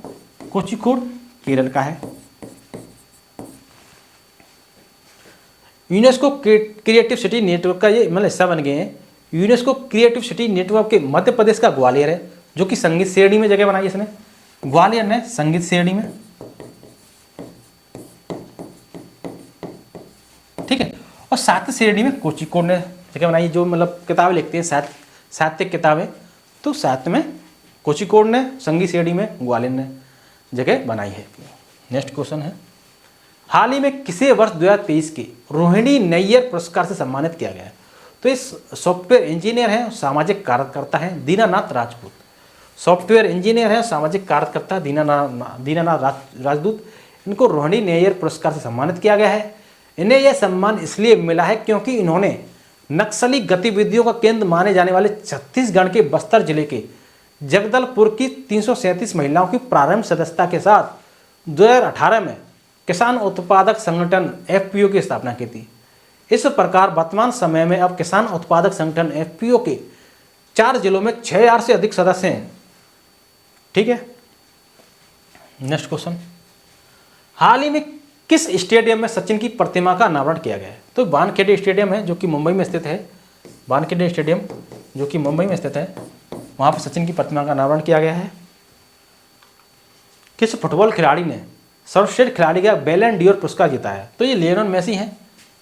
कोझिकोड केरल का है। यूनेस्को क्रिएटिव सिटी नेटवर्क का ये मतलब हिस्सा बन गए हैं। यूनेस्को क्रिएटिव सिटी नेटवर्क के मध्य प्रदेश का ग्वालियर है, जो कि संगीत श्रेणी में जगह बनाई इसने। ग्वालियर ने संगीत श्रेणी में, ठीक है। और साहित्य श्रेणी में कोझिकोड ने जगह बनाई। जो मतलब किताबें लिखते हैं साहित्यिक किताबें, तो साहित्य में कोझिकोड ने, संगीत श्रेणी में ग्वालियर ने जगह बनाई है। नेक्स्ट क्वेश्चन है, हाल ही में किसे वर्ष 2023 के रोहिणी नैयर पुरस्कार से सम्मानित किया गया है? तो इस सॉफ्टवेयर इंजीनियर हैं, सामाजिक कार्यकर्ता हैं दीनानाथ राजपूत। सॉफ्टवेयर इंजीनियर हैं, सामाजिक कार्यकर्ता दीनानाथ राजपूत। इनको रोहिणी नैयर पुरस्कार से सम्मानित किया गया है। इन्हें यह सम्मान इसलिए मिला है क्योंकि इन्होंने नक्सली गतिविधियों का केंद्र माने जाने वाले छत्तीसगढ़ के बस्तर जिले के जगदलपुर की 337 महिलाओं की प्रारंभिक सदस्यता के साथ 2018 में किसान उत्पादक संगठन एफपीओ की स्थापना की थी। इस प्रकार वर्तमान समय में अब किसान उत्पादक संगठन एफपीओ के 4 जिलों में 6000 से अधिक सदस्य हैं। ठीक है। नेक्स्ट क्वेश्चन, हाल ही में किस स्टेडियम में सचिन की प्रतिमा का अनावरण किया गया है? तो वानखेड़े स्टेडियम है जो कि मुंबई में स्थित है। वानखेड़े स्टेडियम जो कि मुंबई में स्थित है, वहाँ पर सचिन की प्रतिमा का अनावरण किया गया है। किस फुटबॉल खिलाड़ी ने सर्वश्रेष्ठ खिलाड़ी का बैलन डी ऑर पुरस्कार जीता है? तो ये लियोनेल मेसी हैं,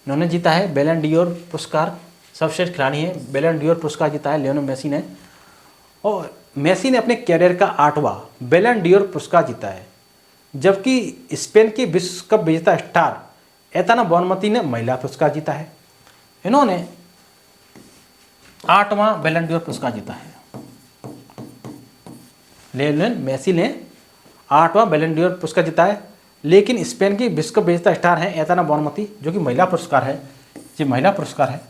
इन्होंने जीता है बैलन डी ऑर पुरस्कार। सर्वश्रेष्ठ खिलाड़ी हैं, बैलन डी ऑर पुरस्कार जीता है लियोनेल मेसी ने। और मेसी ने अपने कैरियर का 8वां बैलन डी ऑर पुरस्कार जीता है, जबकि स्पेन की विश्व कप विजेता स्टार एताना बोनमती ने महिला पुरस्कार जीता है। इन्होंने 8वां बैलन डी ऑर पुरस्कार जीता है। लियोनेल मेसी ने 8वां बैलन डी ऑर पुरस्कार जीता है, लेकिन स्पेन की विश्व कप विजेता स्टार है एताना बोनमती, जो कि महिला पुरस्कार है। ये महिला पुरस्कार है,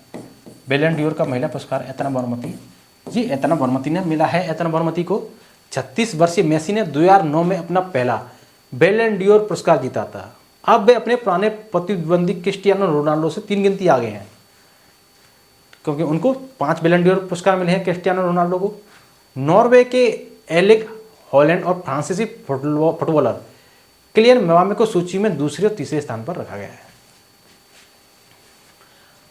बैलन डी ऑर का महिला पुरस्कार एताना बोनमती जी एताना बोनमती ने मिला है। एताना बोनमती को 36 वर्षीय मेसी ने 2009 में अपना पहला बैलन डी ऑर पुरस्कार जीता था। अब वे अपने पुराने प्रतिद्वंदी क्रिस्टियानो रोनाल्डो से 3 गिनती आगे हैं, क्योंकि उनको 5 बैलन डी ऑर पुरस्कार मिले हैं क्रिस्टियानो रोनाल्डो को। नॉर्वे के एलिक हॉलैंड और फ्रांसीसी फुटबॉलर किलियन म्बाप्पे को सूची में दूसरे और तीसरे स्थान पर रखा गया है।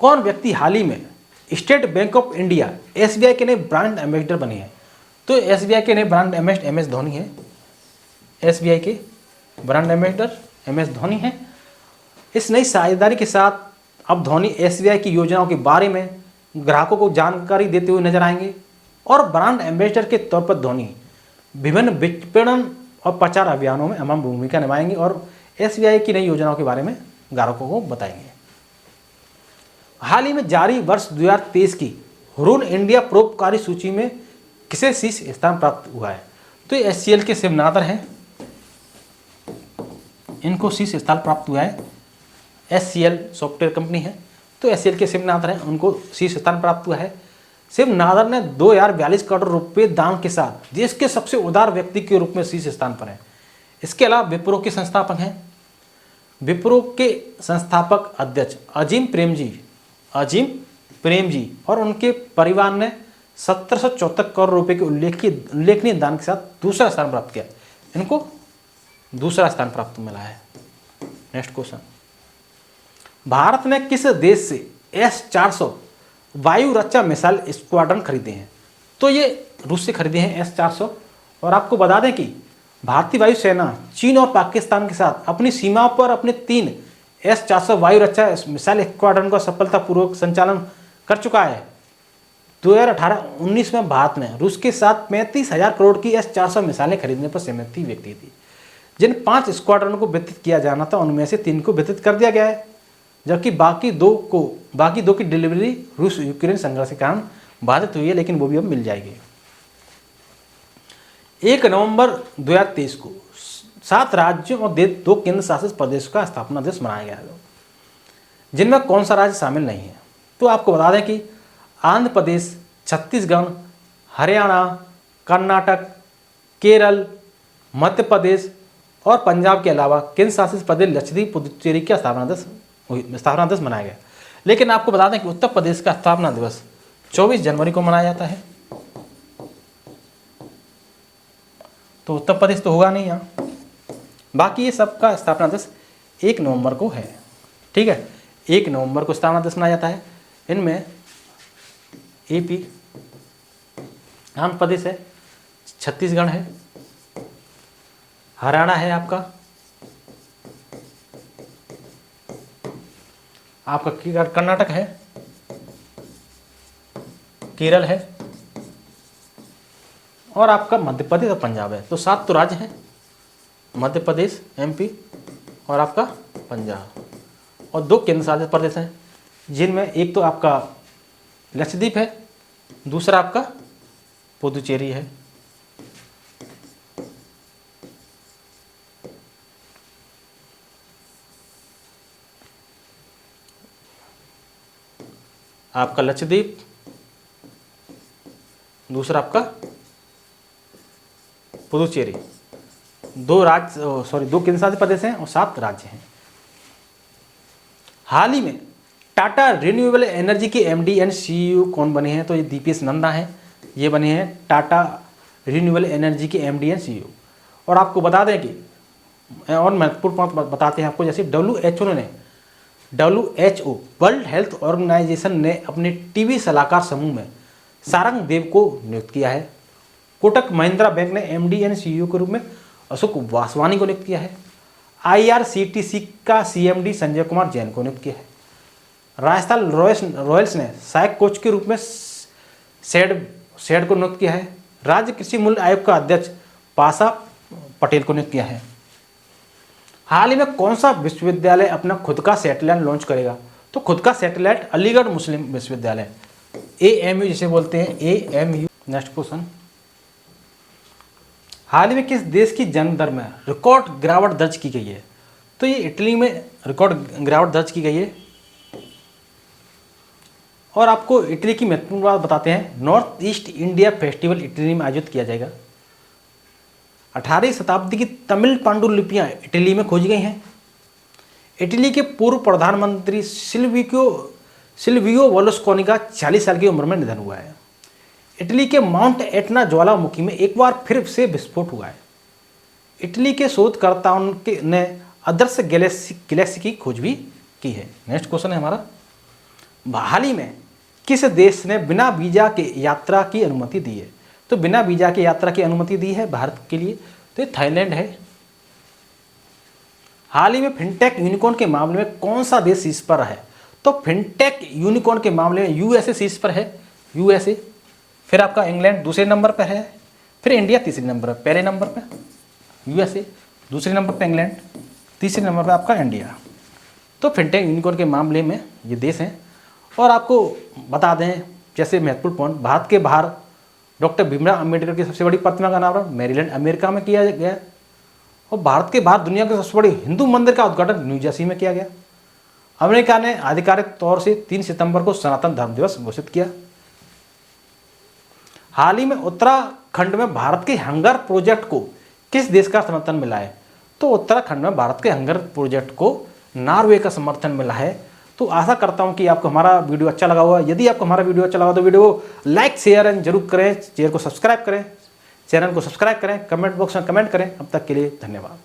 कौन व्यक्ति हाल ही में state bank of India SBI के नए ब्रांड एम्बेसडर बने हैं? तो एसबीआई के नए ब्रांड एम्बेसडर एमएस धोनी है। एसबीआई के ब्रांड एम्बेसडर एमएस धोनी है। इस नई साझेदारी के साथ अब धोनी एसबीआई की योजनाओं के बारे में ग्राहकों को जानकारी देते हुए नजर आएंगे और ब्रांड एम्बेसडर के तौर पर धोनी विभिन्न विपणन और प्रचार अभियानों में अहम भूमिका निभाएंगे और एसबीआई की नई योजनाओं के बारे में ग्राहकों को बताएंगे। हाल ही में जारी वर्ष 2023 की हुरून इंडिया परोपकारी सूची में किसे शीर्ष स्थान प्राप्त हुआ है? तो ये HCL के शिवनादर हैं, इनको शीर्ष स्थान प्राप्त हुआ है। HCL सॉफ्टवेयर कंपनी है, तो HCL के शिवनादर हैं, उनको शीर्ष स्थान प्राप्त हुआ है। शिवनादर ने 2042 करोड़ रुपए दान के साथ देश के सबसे उदार व्यक्ति के रूप में शीर्ष स्थान पर हैं। इसके अलावा विप्रो के संस्थापक हैं। विप्रो के संस्थापक अध्यक्ष अजीम प्रेम जी और उनके परिवार ने 1774 करोड़ रुपए के उल्लेखनीय दान के साथ दूसरा स्थान प्राप्त किया। इनको दूसरा स्थान प्राप्त मिला है। नेक्स्ट क्वेश्चन, भारत ने किस देश से S-400 वायु रक्षा मिसाइल स्क्वाड्रन खरीदे हैं? तो ये रूस से खरीदे हैं S-400। और आपको बता दें कि भारतीय वायुसेना चीन और पाकिस्तान के साथ अपनी सीमाओं पर अपने 3 S-400 वायु रक्षा मिसाइल स्क्वाड्रन का सफलतापूर्वक संचालन कर चुका है। 2018-19 में भारत ने रूस के साथ 35,000 करोड़ की S-400 मिसाइलें खरीदने पर सहमति व्यक्त की थी। जिन 5 स्क्वाड्रन को वितरित किया जाना था उनमें से 3 को वितरित कर दिया गया है, जबकि बाकी दो की डिलीवरी रूस यूक्रेन संघर्ष के कारण बाधित हुई है, लेकिन वो भी अब मिल जाएगी। 1 नवंबर 2023 को 7 राज्यों और 2 केंद्र शासित प्रदेशों का स्थापना दिवस मनाया गया है, जिनमें कौन सा राज्य शामिल नहीं है? तो आपको बता दें कि आंध्र प्रदेश, छत्तीसगढ़, हरियाणा, कर्नाटक, केरल, मध्य प्रदेश और पंजाब के अलावा केंद्र शासित प्रदेश लक्षद्वीप पुदुचेरी का स्थापना दिवस मनाया गया। लेकिन आपको बता दें कि उत्तर प्रदेश का स्थापना दिवस 24 जनवरी को मनाया जाता है। तो उत्तर प्रदेश तो होगा नहीं यहाँ, बाकी ये सबका स्थापना दिवस 1 नवंबर को है। ठीक है, 1 नवंबर को स्थापना दिवस मनाया जाता है। इनमें AP, आंध्र प्रदेश है, छत्तीसगढ़ है, हरियाणा है, आपका कर्नाटक है, केरल है और आपका मध्य प्रदेश और पंजाब है। तो 7 तो राज्य हैं, मध्य प्रदेश, MP और आपका पंजाब, और 2 केंद्र शासित प्रदेश हैं, जिनमें एक तो आपका लक्षद्वीप है, दूसरा आपका पुदुचेरी है। आपका लक्षद्वीप, दूसरा आपका पुदुचेरी। 2 केंद्र शासित प्रदेश हैं और 7 राज्य हैं। हाल ही में टाटा रिन्यूएबल एनर्जी के MD एंड CEO कौन बने हैं? तो ये DPS नंदा हैं, ये बने हैं टाटा रिन्यूएबल एनर्जी के MD एंड CEO। और आपको बता दें कि और महत्वपूर्ण बात बताते हैं आपको, जैसे WHO वर्ल्ड हेल्थ ऑर्गेनाइजेशन ने अपने टीवी सलाहकार समूह में सारंग देव को नियुक्त किया है। कोटक महिंद्रा बैंक ने MD एंड CEO के रूप में अशोक वासवानी को नियुक्त किया है। IRCTC का CMD संजय कुमार जैन को नियुक्त किया है। राजस्थान रॉयल्स ने सहायक कोच के रूप में सेड को नियुक्त किया है। राज्य कृषि मूल्य आयोग का अध्यक्ष पासा पटेल को नियुक्त किया है। हाल ही में कौन सा विश्वविद्यालय अपना खुद का सैटेलाइट लॉन्च करेगा? तो खुद का सैटेलाइट अलीगढ़ मुस्लिम विश्वविद्यालय, AMU जिसे बोलते हैं, AMU। नेक्स्ट क्वेश्चन, हाल ही में किस देश की जन्म दर में रिकॉर्ड गिरावट दर्ज की गई है? तो ये इटली में रिकॉर्ड गिरावट दर्ज की गई है। और आपको इटली की महत्वपूर्ण बात बताते हैं, north east India festival Italy में आयोजित किया जाएगा। 18वीं शताब्दी की तमिल पांडुलिपियां इटली में खोजी गई हैं। इटली के पूर्व प्रधानमंत्री सिल्वियो बर्लुस्कोनी का 40 साल की उम्र में निधन हुआ है। इटली के माउंट एटना ज्वालामुखी में एक बार फिर से विस्फोट हुआ है। इटली के शोधकर्ताओं ने अदृश्य गैलेक्सी की खोज भी की है। नेक्स्ट क्वेश्चन है हमारा, हाल ही में किस देश ने बिना वीजा के यात्रा की अनुमति दी है? तो बिना वीजा के यात्रा की अनुमति दी है भारत के लिए, तो ये थाईलैंड है। हाल ही में फिनटेक यूनिकॉर्न के मामले में कौन सा देश शीर्ष पर है? तो फिनटेक यूनिकॉर्न के मामले में USA शीर्ष पर है, USA। फिर आपका इंग्लैंड दूसरे नंबर पर है, फिर इंडिया तीसरे नंबर पर। पहले नंबर पर USA, दूसरे नंबर पर इंग्लैंड, तीसरे नंबर पर आपका इंडिया। तो फिनटेक यूनिकॉर्न के मामले में ये देश हैं। और आपको बता दें जैसे महत्वपूर्ण पॉइंट, भारत के बाहर डॉक्टर भीमराव अंबेडकर की सबसे बड़ी प्रतिमा का अनावरण मैरीलैंड अमेरिका में किया गया, और भारत के बाहर दुनिया के सबसे बड़े हिंदू मंदिर का उद्घाटन न्यू जर्सी में किया गया। अमेरिका ने आधिकारिक तौर से 3 सितंबर को सनातन धर्म दिवस घोषित किया। हाल ही में उत्तराखंड में भारत के हंगर प्रोजेक्ट को किस देश का समर्थन मिला है? तो उत्तराखंड में भारत के हंगर प्रोजेक्ट को नॉर्वे का समर्थन मिला है। तो आशा करता हूं कि आपको हमारा वीडियो अच्छा लगा होगा। यदि आपको हमारा वीडियो अच्छा लगा तो वीडियो को लाइक शेयर एंड जरूर करें, चैनल को सब्सक्राइब करें, कमेंट बॉक्स में कमेंट करें। अब तक के लिए धन्यवाद।